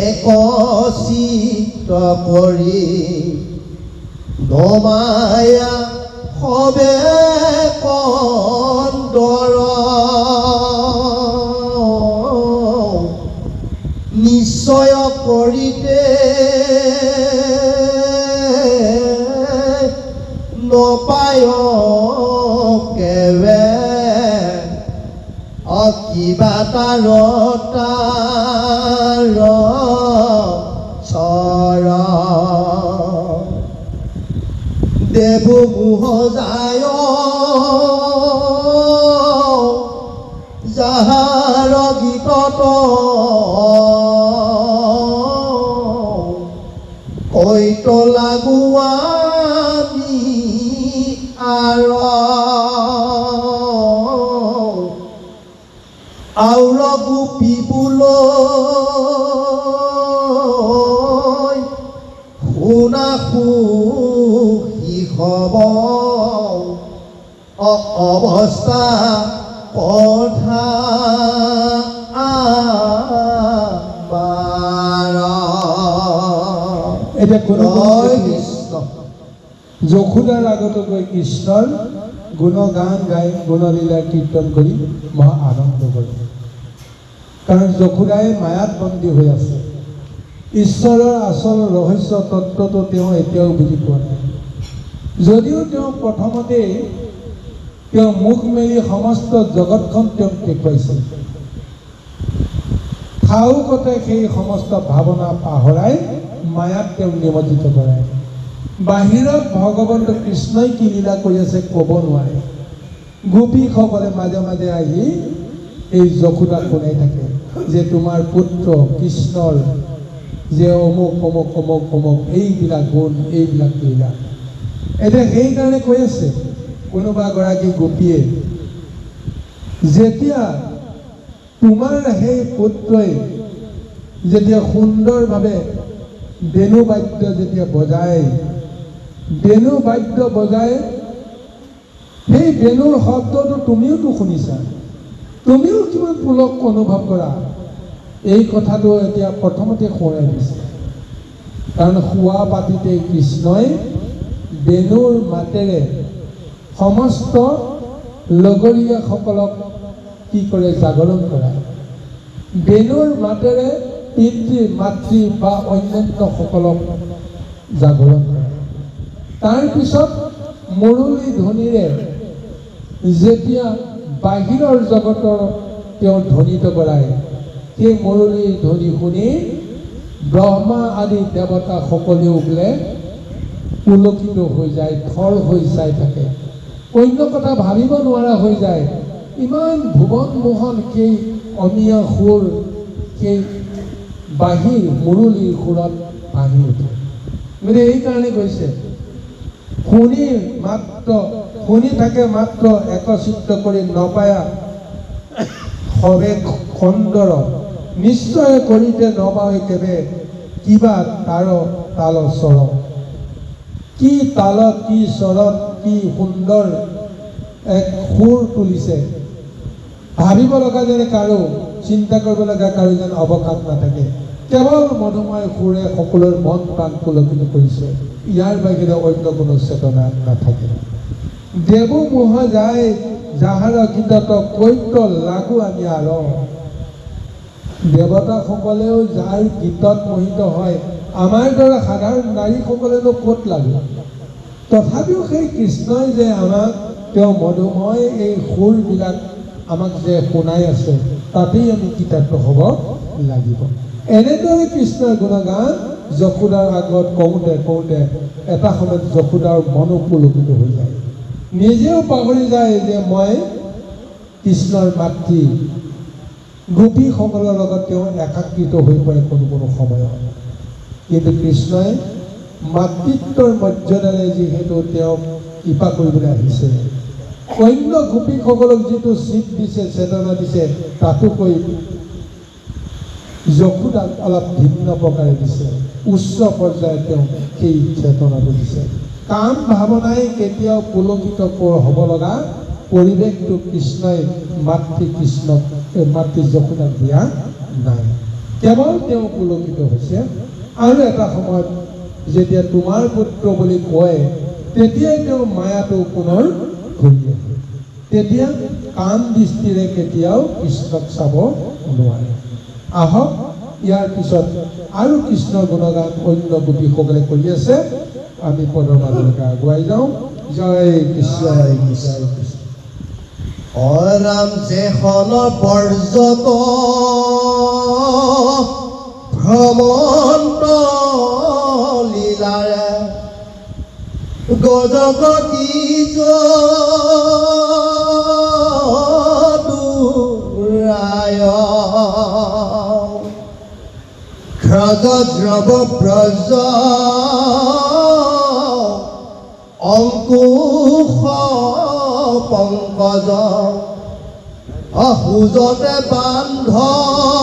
একচিত কৰি নমায়া সবে কন্দৰ নিশ্চয় কৰিতে নপায় কেবে কিবা তাৰ চৰ দেৱ মোহ যায় যাহাৰ গীতত কৈত লাগুৱানি আউৰ গোপীবলৈ শুনা সুখী হব অৱস্থা কথা এতিয়া কোনো কৃষ্ণ যশোদাৰ আগত গৈ কৃষ্ণৰ গুণগান গাই গুণলীলা কীৰ্তন কৰি মহা আনন্দ কৰে কাৰণ যশোদাই মায়াত বন্দী হৈ আছে ঈশ্বৰৰ আচল ৰহস্য তত্ত্বটো তেওঁ এতিয়াও বুজি পোৱা নাই যদিও তেওঁ প্ৰথমতেই তেওঁ মুখ মেলি সমস্ত জগতখন তেওঁক দেখুৱাইছিল থাউকতে সেই সমস্ত ভাৱনা পাহৰাই মায়াত তেওঁক নিমজ্জিত কৰাই বাহিৰত ভগৱন্ত কৃষ্ণই কি লীলা কৰি আছে ক'ব নোৱাৰে গোপীসকলে মাজে মাজে আহি এই যশোদাক শুনাই থাকে যে তোমাৰ পুত্ৰ কৃষ্ণৰ যে অমুক অমুক অমুক অমুক এইবিলাক গুণ এইবিলাক লীলা এতিয়া সেইকাৰণে কৈ আছে কোনোবা এগৰাকী গোপীয়ে যেতিয়া তোমাৰ সেই পুত্ৰই যেতিয়া সুন্দৰভাৱে বেণু বাদ্য যেতিয়া বজায় বেণু বাদ্য বজায় সেই বেণুৰ শব্দটো তুমিওতো শুনিছা তুমিও কিমান পুলক অনুভৱ কৰা এই কথাটো এতিয়া প্ৰথমতে সোঁৱৰাই দিছে কাৰণ শোৱা পাতিতে কৃষ্ণই বেণুৰ মাতেৰে সমস্ত লগৰীয়াসকলক কি কৰে জাগৰণ কৰায় বেণুৰ মাতেৰে পিতৃ মাতৃ বা অন্যান্যসকলক জাগৰণ কৰায় তাৰপিছত মুৰলী ধ্বনিৰে যেতিয়া বাহিৰৰ জগতৰ তেওঁ ধ্বনিত কৰায় সেই মুৰলীৰ ধ্বনি শুনি ব্ৰহ্মা আদি দেৱতাসকলেও বোলে পুলকিত হৈ যায় থৰ হৈ চাই থাকে অন্য কথা ভাবিব নোৱাৰা হৈ যায় ইমান ভুৱন মোহন সেই অমীয়া সুৰ সেই বাহিৰ মুৰলীৰ সুৰত ভাঙি উঠে গতিকে এইকাৰণে কৈছে শুনি থাকে মাত্ৰ একচিত্ত কৰি নপায়া সবে খণ্ডৰ নিশ্চয় কৰিতে নপায় কেবে কিবা তাল স্বৰ কি তালত কি স্বৰত কি সুন্দৰ এক সুৰ তুলিছে ভাবিব লগা যেন কাৰো চিন্তা কৰিব লগা কাৰো যেন অৱকাশ নাথাকে কেৱল মধুময় সুৰে সকলোৰে মন প্ৰাণ পুলকিত কৰিছে ইয়াৰ বাহিৰে অন্য কোনো চেতনা নাথাকে দেৱ মোহ যায় যাহাৰ গীতত কৈত লাগু আমি আৰু দেৱতাসকলেও যাৰ গীতত মোহিত হয় আমাৰ দৰে সাধাৰণ নাৰীসকলেনো ক'ত লাগে তথাপিও সেই কৃষ্ণই যে আমাক তেওঁ মধুময় এই সুৰবিলাক আমাক যে শুনাই আছে তাতেই আমি কৃতাৰ্থ হ'ব লাগিব এনেদৰে কৃষ্ণৰ গুণগান যশোদাৰ আগত কওঁতে কওঁতে এটা সময়ত যশোদাৰ মনো পুলকিত হৈ যায় নিজেও পাহৰি যায় যে মই কৃষ্ণৰ মাতৃ গোপীসকলৰ লগত তেওঁ একাকৃত হৈ পৰে কোনো কোনো সময়ত কিন্তু কৃষ্ণই মাতৃত্বৰ মৰ্যাদাৰে যিহেতু তেওঁক কৃপা কৰিবলৈ আহিছে অন্য গোপীসকলক যিটো চিট দিছে চেতনা দিছে তাতোকৈ যশোদাক অলপ ভিন্ন প্ৰকাৰে দিছে, উচ্চ পৰ্যায়ত তেওঁ সেই চেতনাটো দিছে। কাম ভাৱনাই কেতিয়াও পুলকিত হ'ব লগা পৰিৱেশটো কৃষ্ণই মাতৃ যশোদাক দিয়া নাই, কেৱল তেওঁ পুলকিত হৈছে। আৰু এটা সময়ত যেতিয়া তোমাৰ পুত্ৰ বুলি কয়, তেতিয়াই তেওঁ মায়াটো পুনৰ ঘূৰি আহে। তেতিয়া কাম দৃষ্টিৰে কেতিয়াও কৃষ্ণক চাব নোৱাৰে। আহক ইয়াৰ পিছত আৰু কৃষ্ণৰ গুণগান অন্য গোপীসকলে কৰি আছে, আমি পদৰ মাজলৈকে আগুৱাই যাওঁ। জয় কৃষ্ণ, জয় কৃষ্ণ। ৰাম যেখনৰ পৰ্যট ভ্ৰমন্ত লীলাৰে গজগতি দুৰায় খ্ৰদ্ৰৱ ব্ৰজ অংকুশ পংকজ অসুজতে বান্ধতে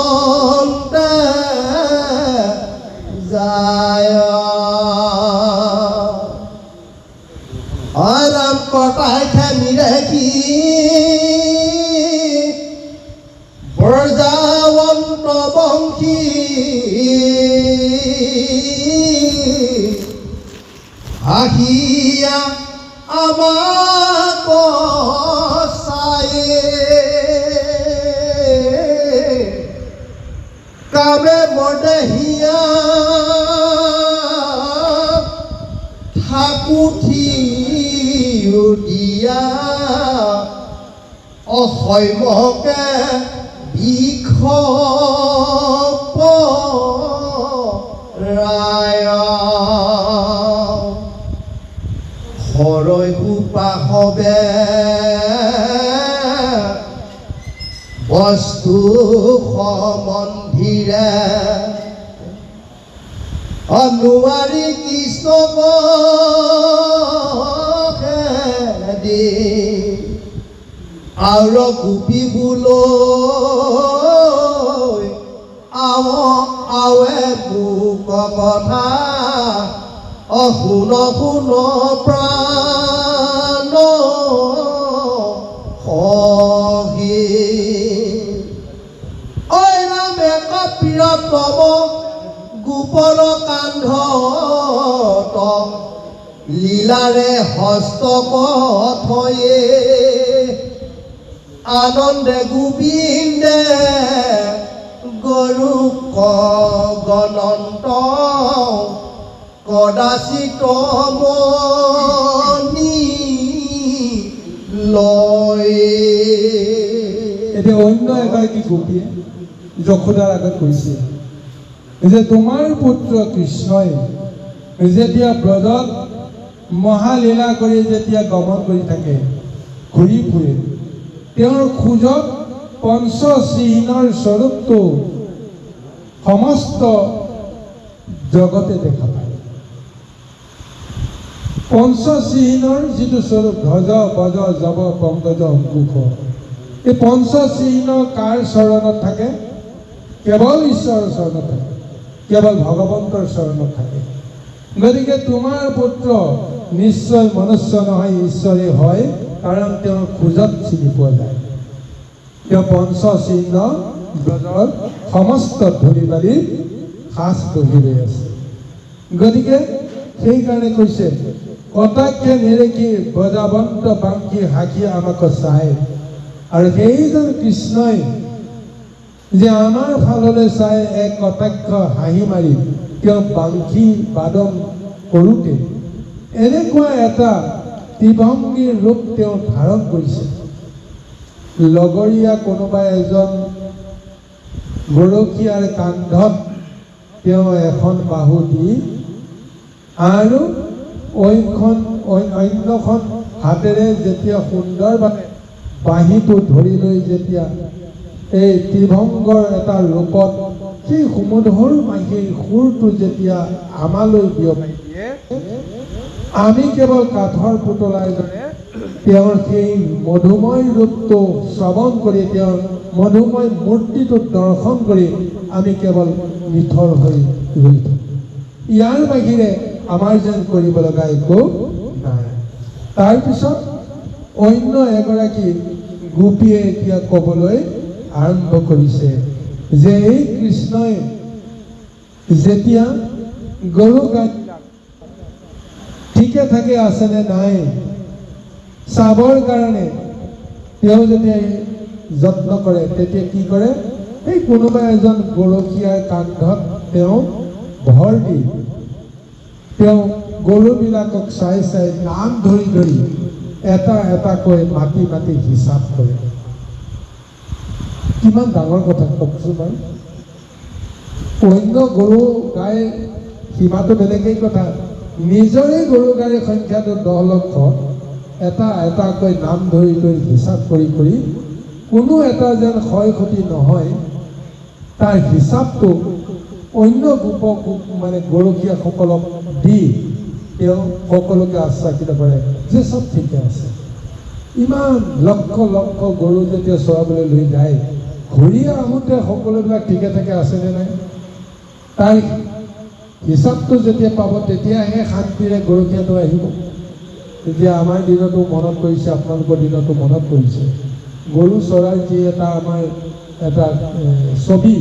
যায় ৰাম কটাই খেমি ৰাখি বৰজাৱন্ত বংশী আহিয়া আমাক চায়ে কামে মদেহিয়া থাকুঠি দিয়া অসম্যকে বিক্ষোভ ৰায় হৰৈ উপাসবে বস্তু সম্বন্ধীৰে অনুৱাৰী কৃষ্ণক দি আৰু গোপী বোলৈ আৱে বুক কথা শুন শুন প্ৰাণ সহি ঐ ৰামে প্ৰিয়তম গোপৰ কান্ধত লীলাৰে হস্তক থয়ে আনন্দে গোবিন্দে গৰুক গণন্ত কদাচিত মনি লয়। এতিয়া অন্য এগৰাকী গোপীয়ে যশোদাৰ আগত কৈছে যে তোমাৰ পুত্ৰ কৃষ্ণই যেতিয়া ব্ৰজত মহালীলা কৰি যেতিয়া গমন কৰি থাকে, ঘূৰি ফুৰে, তেওঁৰ খোজত পঞ্চচিহ্নৰ স্বৰূপটো সমস্ত জগতে দেখা পায়। পঞ্চচিহ্নৰ যিটো স্বৰূপ ধ্বজ বজ জব পংকজ অংকুশ, এই পঞ্চচিহ্ন কাৰ চৰণত থাকে? কেৱল ঈশ্বৰৰ চৰণত থাকে, কেৱল ভগৱন্তৰ চৰণত থাকে। গতিকে তোমাৰ পুত্ৰ নিশ্চয় মনুষ্য নহয়, ঈশ্বৰেই হয়, কাৰণ তেওঁৰ খোজত চিনি পোৱা যায়। তেওঁ পঞ্চচিহ্ন ব্ৰজৰ সমস্ত ধূলি বালি সাজ বহি ৰৈ আছে। গতিকে সেইকাৰণে কৈছে কটাক্ষে নিৰেখি ব্ৰজাৱন্ত বাংশী সাক্ষী আমাক চায়। আৰু সেইজন কৃষ্ণই যে আমাৰ ফাললৈ চাই এক কটাক্ষ হাঁহি মাৰি তেওঁ বাংশী বাদন কৰোঁতে এনেকুৱা এটা ত্ৰিভংগীৰ ৰূপ তেওঁ ধাৰণ কৰিছে। লগৰীয়া কোনোবা এজন গৰখীয়াৰ কান্ধত তেওঁ এখন বাহু দি আৰু অন্যখন হাতেৰে যেতিয়া সুন্দৰভাৱে বাঁহীটো ধৰি লৈ যেতিয়া এই ত্ৰিভংগৰ এটা ৰূপত সেই সুমধুৰ বাঁহীৰ সুৰটো যেতিয়া আমালৈ বিয়পাই দিয়ে, আমি কেৱল কাঠৰ পুতলাৰ দৰে তেওঁৰ সেই মধুময় ৰূপটো শ্ৰৱণ কৰি তেওঁৰ মধুময় মূৰ্তিটো দৰ্শন কৰি আমি কেৱল নিথৰ হৈ ৰৈ থাকোঁ। ইয়াৰ বাহিৰে আমাৰ যেন কৰিব লগা একো নাই। তাৰপিছত অন্য এগৰাকী গোপীয়ে এতিয়া ক'বলৈ আৰম্ভ কৰিছে যে এই কৃষ্ণই যেতিয়া গৰু গাইবিলাক ঠিকে থাকে আছেনে নাই চাবৰ কাৰণে তেওঁ যেতিয়া যত্ন কৰে, তেতিয়া কি কৰে, এই কোনোবা এজন গৰখীয়াৰ কান্ধত তেওঁ ভৰ দি তেওঁ গৰুবিলাকক চাই চাই নাম ধৰি ধৰি এটা এটাকৈ মাতি মাতি হিচাপ কৰে। কিমান ডাঙৰ কথা কওকচোন বাৰু। অন্য গৰু গাই সীমাটো বেলেগেই কথা, নিজৰে গৰু গাড়ীৰ সংখ্যাটো 10 লক্ষ, এটা এটাকৈ নাম ধৰি ধৰি হিচাপ কৰি কৰি কোনো এটা যেন ক্ষয় ক্ষতি নহয় তাৰ হিচাপটো অন্য মানে গৰখীয়াসকলক দি তেওঁ সকলোকে আশ্বাসিত কৰে যে চব ঠিকে আছে। ইমান লক্ষ লক্ষ গৰু যেতিয়া চৰাবলৈ লৈ যায়, ঘূৰি আহোঁতে সকলোবিলাক ঠিকে থাকে আছেনে নাই তাৰ হিচাপটো যেতিয়া পাব তেতিয়াহে শান্তিৰে গৰখীয়াটো আহিব। এতিয়া আমাৰ দিনতো মনত কৰিছে, আপোনালোকৰ দিনতো মনত কৰিছে, গৰু চৰাৰ যি এটা আমাৰ এটা ছবি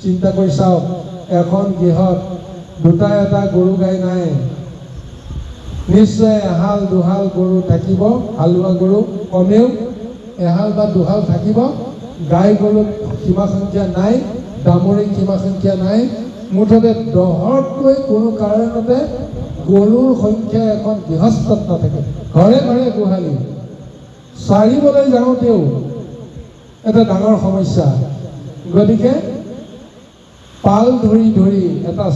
চিন্তা কৰি চাওক। এখন গৃহত দুটা এটা গৰু গাই নাই, নিশ্চয় এহাল দুহাল গৰু থাকিব, হালোৱা গৰু কমেও এহাল বা দুহাল থাকিব। গাই গৰু সীমা সংখ্যা নাই, দামুৰী সীমা সংখ্যা নাই, মুঠতে 10তকৈ কোনো কাৰণতে গৰুৰ সংখ্যা এখন গৃহস্থত নাথাকে। ঘৰে ঘৰে গোহালি চাৰিবলৈ যাওঁতেও এটা ডাঙৰ সমস্যা। গতিকে পাল ধৰি ধৰি এটা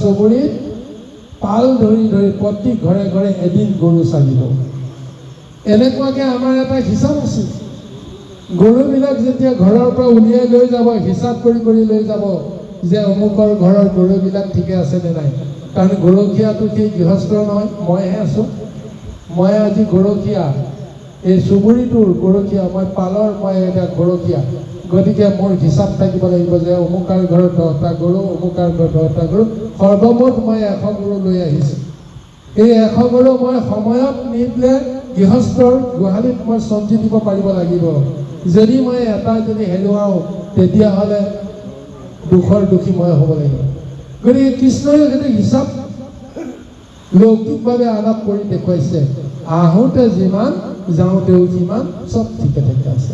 চুবুৰীত পাল ধৰি ধৰি প্ৰতি ঘৰে ঘৰে এদিন গৰু চালিব। এনেকুৱাকৈ আমাৰ এটা হিচাপ আছিল। গৰুবিলাক যেতিয়া ঘৰৰ পৰা উলিয়াই লৈ যাব, হিচাপ কৰি কৰি লৈ যাব যে অমুকৰ ঘৰৰ গৰুবিলাক ঠিকে আছেনে নাই। কাৰণ গৰখীয়াটো সেই গৃহস্থৰ নহয়, মইহে আছোঁ, মই আজি গৰখীয়া, এই চুবুৰীটোৰ গৰখীয়া, মই পালৰ, মই এটা গৰখীয়া। গতিকে মোৰ হিচাপ থাকিব লাগিব যে অমুকাৰ ঘৰত 10টা গৰু, অমুকাৰ ঘৰত 10টা গৰু, সৰ্বমুঠ মই 100 গৰু লৈ আহিছোঁ। এই 100 গৰু মই সময়ত নি পেলাই গৃহস্থৰ গোহালিত মই চঞ্চি দিব পাৰিব লাগিব। যদি মই এটা যদি হেৰুৱাওঁ তেতিয়াহ'লে দুখৰ দোষী মই হ'ব লাগিব। গতিকে কৃষ্ণই সেইটো হিচাপ লৌকিকভাৱে আলাপ কৰি দেখুৱাইছে, আহোঁতে যিমান যাওঁতেও সিমান, চব ঠিকে থাকে আছে।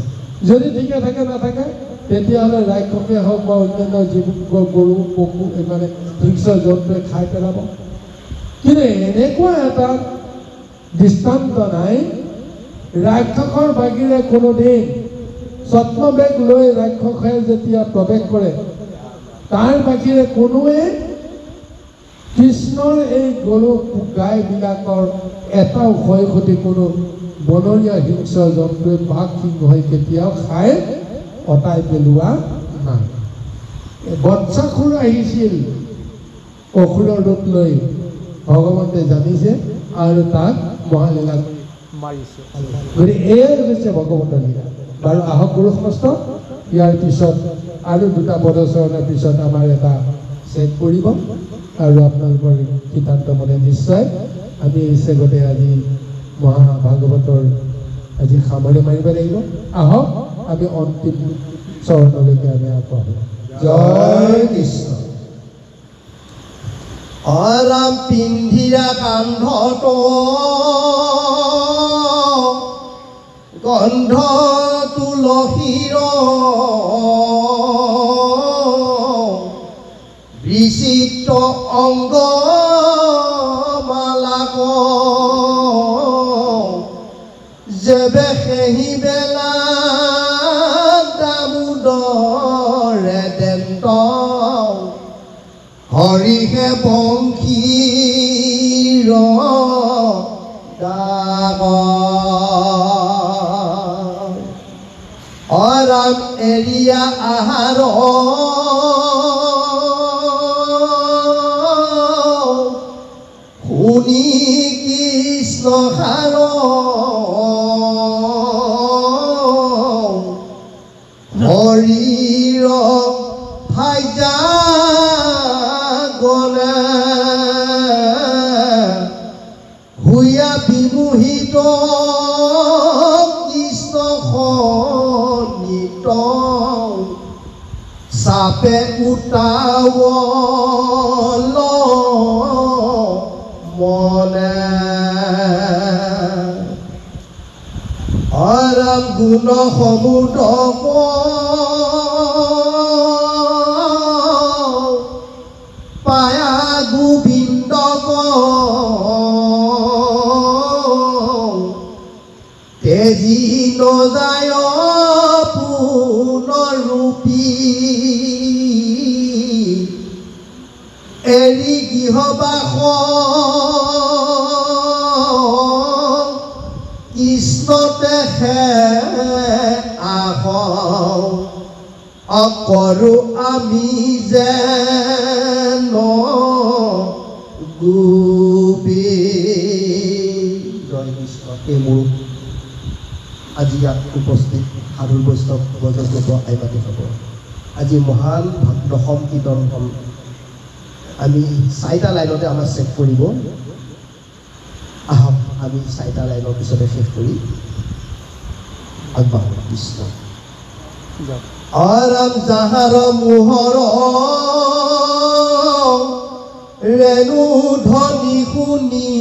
যদি ঠিকে থাকে নাথাকে তেতিয়াহ'লে ৰাক্ষসে হওক বা অন্যান্য যিবোৰ গৰু পশু মানে হিংস্ৰ জন্তুৱে খাই পেলাব। কিন্তু এনেকুৱা এটা দৃষ্টান্ত নাই ৰাক্ষসৰ বাহিৰে কোনোদিন ছদ্মবেগ লৈ ৰাক্ষসে যেতিয়া প্ৰৱেশ কৰে তাৰ বাহিৰে কোনোৱে কৃষ্ণৰ এই গৰু গাইবিলাকৰ এটাও ক্ষয় ক্ষতি কোনো বনৰীয়া হিংস্ৰ জন্তুৱে বাঘ সিংহই কেতিয়াও খাই অতাই পেলোৱা নাই। বৎসাসুৰ আহিছিল অসুৰৰ ৰূপ লৈ, ভগৱন্তে জানিছে আৰু তাক মহালীলাত মাৰিছে। গতিকে এয়াই হৈছে ভগৱন্তৰ লীলা। বাৰু আহক গুৰু সমস্ত, ইয়াৰ পিছত আৰু 2টা পদচৰণৰ পিছত আমাৰ এটা চেক কৰিব আৰু আপোনালোকৰ সিদ্ধান্ত মতে নিশ্চয় আমি এই চেগতে আজি মহাভাগৱতৰ আজি সামৰি মাৰিব লাগিব। আহক আমি অন্তিম চৰণলৈকে আমি আগবাঢ়ো। জয় কৃষ্ণ। ৰাম পিন্ধিয়া কান্ধত গন্ধ তুলসীৰ বিচিত্ৰ অংগ মালাক যেবে সেহি বেলা দামোদৰে দেন্ত হৰিহে বংশীৰ দাগ ৰাম এৰিয়া আহাৰ শুনি কৃষ্ণ কৃষ্ণ সাৰ হৰিৰ ভাইজা গলে হুয়া বিমোহিত কৃষ্ণ শোণিত চাপে উটাৱল মনে অৰাম গুণ সমুদ্ৰ পায়া গোবিন্দক তেজি নজায় পুনৰূপী এৰি গৃহবাস কৃষ্ণতে আহ অকৰো আমি যেন গোপী জয় কৃষ্ণ। এই মোৰ আজি ইয়াত উপস্থিত সাধু বৈষ্ণৱ বয়োজ্যেষ্ঠ আইমাতি হ'ব। আজি মহান দশম কীৰ্তন হ'ল। আমি 4টা লাইনতে আমাৰ শেষ কৰিব। আহক আমি 4টা লাইনৰ পিছতে শেষ কৰি আগবাঢ়ো। কৃষ্ণ অৰাম যাহাৰ মোহৰ ৰেণু ধ্বনি শুনি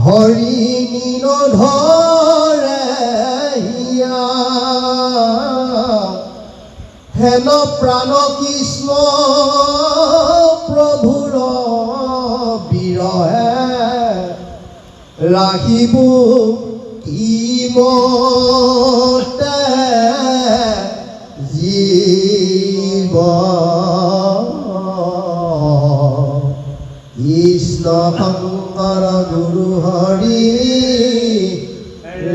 হৰি নীল ধৰে হিয়া হেন প্ৰাণ কৃষ্ণ প্ৰভুৰ বিৰহে ৰাখিব ইমতে জীৱ কৃষ্ণ শংকৰ গুৰু হৰি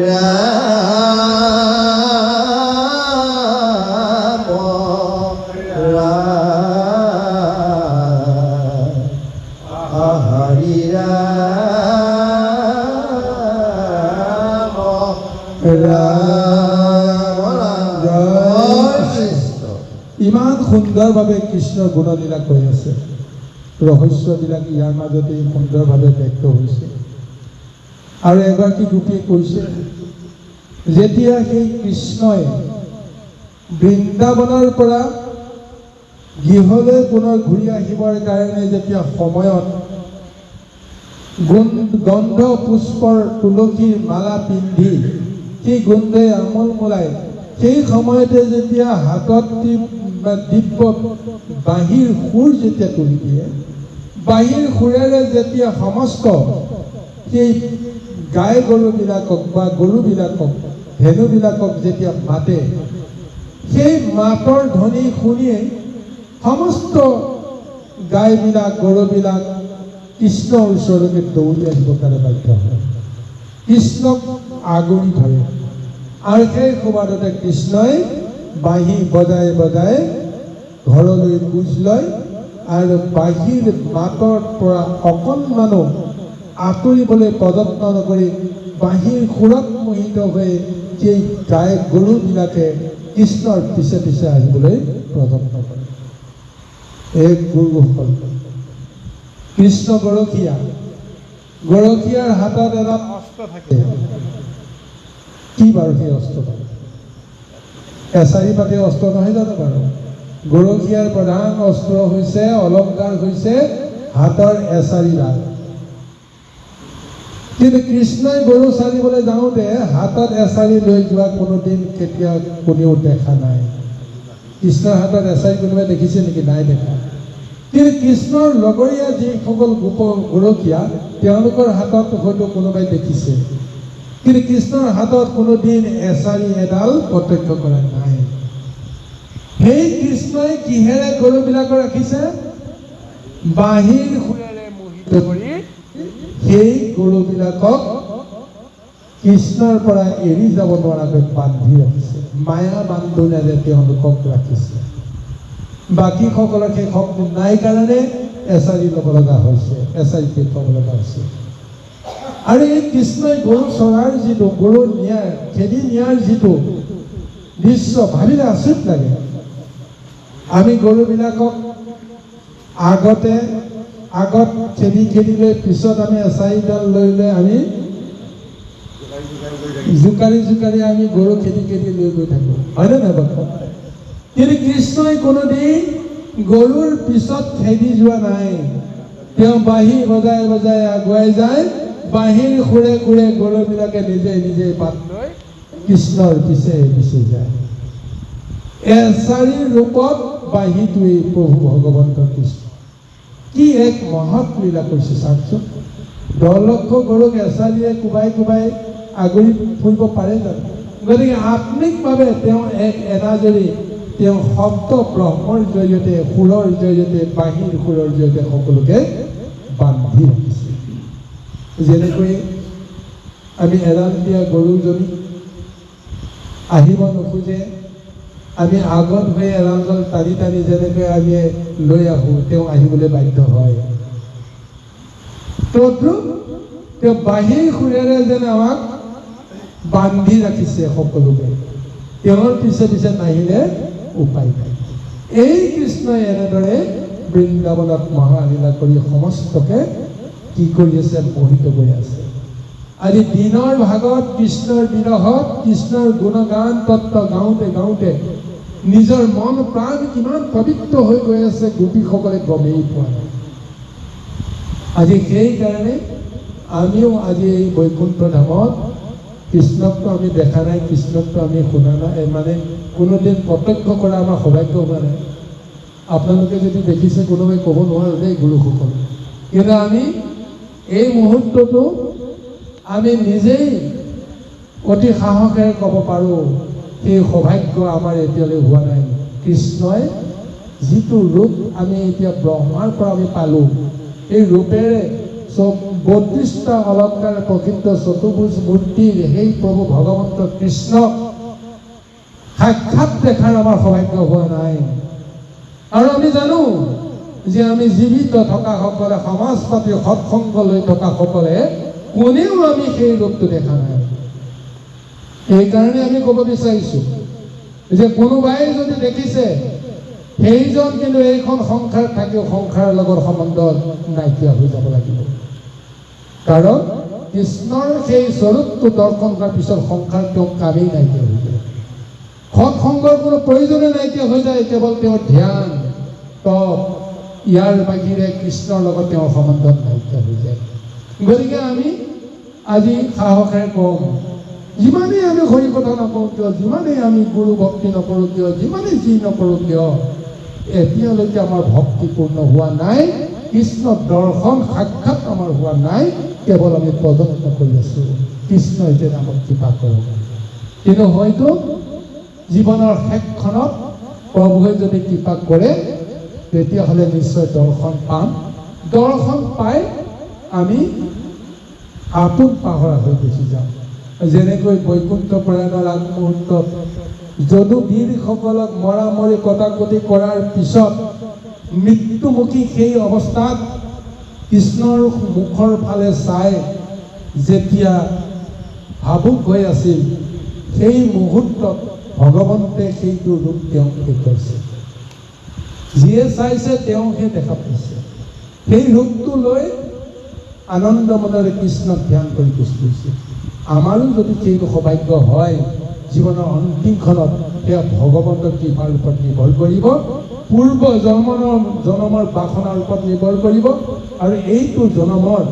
ৰাম হৰি ইমান সুন্দৰভাৱে কৃষ্ণৰ গুণলীলা কৰি আছে। ৰহস্যবিলাক ইয়াৰ মাজতে সুন্দৰভাৱে ব্যক্ত হৈছে। আৰু এগৰাকী গোপীয়ে কৈছে, যেতিয়া সেই কৃষ্ণই বৃন্দাবনৰ পৰা গৃহলৈ পুনৰ ঘূৰি আহিবৰ কাৰণে যেতিয়া সময়ত গন্ধ পুষ্পৰ তুলসীৰ মালা পিন্ধি সেই গোন্ধই আমোল মোলাই সেই সময়তে যেতিয়া হাতত দিব্য বাঁহীৰ সুৰ যেতিয়া তুলি দিয়ে, বাঁহীৰ সুৰেৰে যেতিয়া সমস্ত সেই গাই গৰুবিলাকক বা গৰুবিলাকক ধেনুবিলাকক যেতিয়া মাতে, সেই মাতৰ ধ্বনি শুনিয়ে সমস্ত গাইবিলাক গৰুবিলাক কৃষ্ণৰ ওচৰলৈকে দৌৰি আহিবৰ কাৰণে বাধ্য হয়, কৃষ্ণক আগুৰি ধৰে। আৰু সেই সময়তে কৃষ্ণই বাঁহী বজাই বজাই ঘৰলৈ কোচ লয় আৰু বাঁহীৰ মাতৰ পৰা অকণমানো আঁতৰিবলৈ প্ৰযত্ন নকৰি বাঁহীৰ সুৰত মোহিত হৈ সেই গাই গৰুবিলাকে কৃষ্ণৰ পিছে পিছে আহিবলৈ প্ৰযত্ন কৰে। এই গুৰুসকল কৃষ্ণ গৰখীয়াৰ হাতত এডাল অস্ত্ৰ থাকে। কি বাৰু সেই অস্ত্ৰটো? এছাৰি পাতি অস্ত্ৰ নহয় জানো বাৰু? গৰখীয়াৰ প্ৰধান অস্ত্ৰ হৈছে, অলংকাৰ হৈছে হাতৰ এছাৰিডাল। কিন্তু কৃষ্ণই গৰু চালিবলৈ যাওঁতে হাতত এছাৰি লৈ যোৱা কোনোদিন কেতিয়া কোনেও দেখা নাই। কৃষ্ণৰ হাতত এছাৰি কোনোবাই দেখিছে নেকি? নাই দেখা। কিন্তু কৃষ্ণৰ লগৰীয়া যিসকল গৰখীয়া তেওঁলোকৰ হাতত হয়তো কোনোবাই দেখিছে, কিন্তু কৃষ্ণৰ হাতত কোনোদিন এছাৰি এডাল প্ৰত্যক্ষ কৰা নাই। সেই কৃষ্ণই কিহেৰে গৰুবিলাকক ৰাখিছে? বাঁহীৰ সুৰেৰে মোহিত কৰি সেই গৰুবিলাকক কৃষ্ণৰ পৰা এৰি যাব নোৱাৰাকৈ বান্ধি ৰাখিছে, মায়া বান্ধোনেৰে তেওঁলোকক ৰাখিছে। বাকীসকলৰ সেই শক্তি নাই কাৰণে এছাৰি ল'ব লগা হৈছে, এছাৰি তীৰ্থ ল'ব লগা হৈছে। আৰু এই কৃষ্ণই গৰু চৰাৰ যিটো গৰু নিয়াৰ খেদি নিয়াৰ যিটো দৃশ্য ভাবিলে আচৰিত লাগে। আমি গৰুবিলাকক আগত খেদি লৈ পিছত আমি এছাৰিডাল লৈ আমি জোকাৰি আমি গৰু খেদি লৈ গৈ থাকোঁ, হয়নে নহয় বাৰু? কিন্তু কৃষ্ণই কোনোদিন গৰুৰ পিছত খেদি যোৱা নাই। তেওঁ বাঁহী বজাই আগুৱাই যায়, বাঁহীৰ সুৰে গৰুবিলাকে নিজে বাট লৈ কৃষ্ণৰ পিছে যায়। এছাৰিৰ ৰূপত বাঁহীটোৱেই প্ৰভু ভগৱন্ত কৃষ্ণ। কি এক মহৎ লীলা কৰিছে চাওকচোন। 10 লক্ষ গৰুক এছাৰিয়ে কোবাই আগুৰি ফুৰিব পাৰে জানো? গতিকে আত্মিকভাৱে তেওঁ এক এনাজৰী তেওঁ শব্দ ব্ৰহ্মৰ জৰিয়তে, সুৰৰ জৰিয়তে, বাঁহীৰ সুৰৰ জৰিয়তে সকলোকে বান্ধি ৰাখিছে। যেনেকৈ আমি এৰাল দিয়া গৰুজনী আহিব নোখোজে, আমি আগত হৈ এৰালডাল টানি যেনেকৈ আমি লৈ আহোঁ, তেওঁ আহিবলৈ বাধ্য হয়। তদ্ৰূপ তেওঁ বাঁহীৰ সুৰেৰে যেন আমাক বান্ধি ৰাখিছে সকলোকে। তেওঁৰ পিছে নাহিলে উপায় নাই। এই কৃষ্ণই এনেদৰে বৃন্দাবনত মহালীলা কৰি সমস্তকে কি কৰি আছে? মোহিত কৰি আছে। আজি দিনৰ ভাগত কৃষ্ণৰ বিৰহত, কৃষ্ণৰ গুণগান তত্ত্ব গাওঁতে নিজৰ মন প্ৰাণ কিমান পবিত্ৰ হৈ গৈ আছে গোপীসকলে গমেই পোৱা নাই। আজি সেইকাৰণে আমিও আজি এই বৈকুণ্ঠ ধামত কৃষ্ণকটো আমি দেখা নাই, কৃষ্ণকটো আমি শুনা নাই, মানে কোনোদিন প্ৰত্যক্ষ কৰা আমাৰ সৌভাগ্য হোৱা নাই। আপোনালোকে যদি দেখিছে কোনোবাই ক'ব নোৱাৰো দেই গুৰুসকল। কিন্তু আমি এই মুহূৰ্তটো আমি নিজেই অতি সাহসেৰে ক'ব পাৰোঁ, সেই সৌভাগ্য আমাৰ এতিয়ালৈ হোৱা নাই। কৃষ্ণই যিটো ৰূপ আমি এতিয়া ব্ৰহ্মাৰ পৰা আমি পালোঁ, এই ৰূপেৰে 32টা অলংকাৰ প্ৰকৃত চতুৰ্ভুজ মূৰ্তিৰ সেই প্ৰভু ভগৱন্ত কৃষ্ণক সাক্ষাৎ দেখাৰ আমাৰ সৌভাগ্য হোৱা নাই। আৰু আমি জানো যে আমি জীৱিত থকাসকলে, সমাজ পাতি সৎসংগ লৈ থকাসকলে কোনেও আমি সেই ৰূপটো দেখা নাই। সেইকাৰণে আমি ক'ব বিচাৰিছোঁ যে কোনোবাই যদি দেখিছে, সেইজন কিন্তু এইখন সংসাৰ থাকিও সংসাৰৰ লগত সম্বন্ধ নাইকিয়া হৈ যাব লাগিব। কাৰণ কৃষ্ণৰ সেই স্বৰূপটো দৰ্শন কৰাৰ পিছত সংসাৰ তেওঁ কামেই নাইকিয়া হৈ যায়। সৎসংগৰ কোনো প্ৰয়োজনে নাইকিয়া হৈ যায়। কেৱল তেওঁৰ ধ্যান তপ, ইয়াৰ বাহিৰে কৃষ্ণৰ লগত তেওঁৰ সম্বন্ধ নাইকিয়া হৈ যায়। গতিকে আমি আজি সাহসেৰে কওঁ, যিমানেই আমি হৰি কথা নকওঁ কিয়, যিমানেই আমি গুৰু ভক্তি নকৰোঁ কিয়, যিমানেই যি নকৰোঁ কিয়, এতিয়ালৈকে আমাৰ ভক্তি পূৰ্ণ হোৱা নাই, কৃষ্ণ দৰ্শন সাক্ষাৎ আমাৰ হোৱা নাই। কেৱল আমি প্ৰযত্ন কৰি আছোঁ কৃষ্ণই যেন আমাক কৃপা কৰক। কিন্তু হয়তো জীৱনৰ শেষখনত প্ৰভুৱে যদি কৃপা কৰে, তেতিয়াহ'লে নিশ্চয় দৰ্শন পাম। দৰ্শন পাই আমি আপোন পাহৰা হৈ গুচি যাম। যেনেকৈ বৈকুণ্ঠ প্ৰয়াণৰ আগমুহূৰ্তত যদু বীৰসকলক মৰামৰি কটাকটি কৰাৰ পিছত মৃত্যুমুখী সেই অৱস্থাত কৃষ্ণৰ মুখৰ ফালে চাই যেতিয়া ভাবুক হৈ আছিল, সেই মুহূৰ্তত ভগৱন্তে সেইটো ৰূপ তেওঁক দেখুৱাইছে। যিয়ে চাইছে তেওঁহে দেখা পাইছে। সেই ৰূপটো লৈ আনন্দ মনেৰে কৃষ্ণক ধ্যান কৰি গৈছে। আমাৰো যদি সেইটো সৌভাগ্য হয়, জীৱনৰ অন্তিমখনত সেয়া ভগৱন্তৰ কৃপাৰ ওপৰত নিৰ্ভৰ কৰিব, পূৰ্ব জন্মৰ বাসনাৰ ওপৰত নিৰ্ভৰ কৰিব। আৰু এইটো জন্মৰ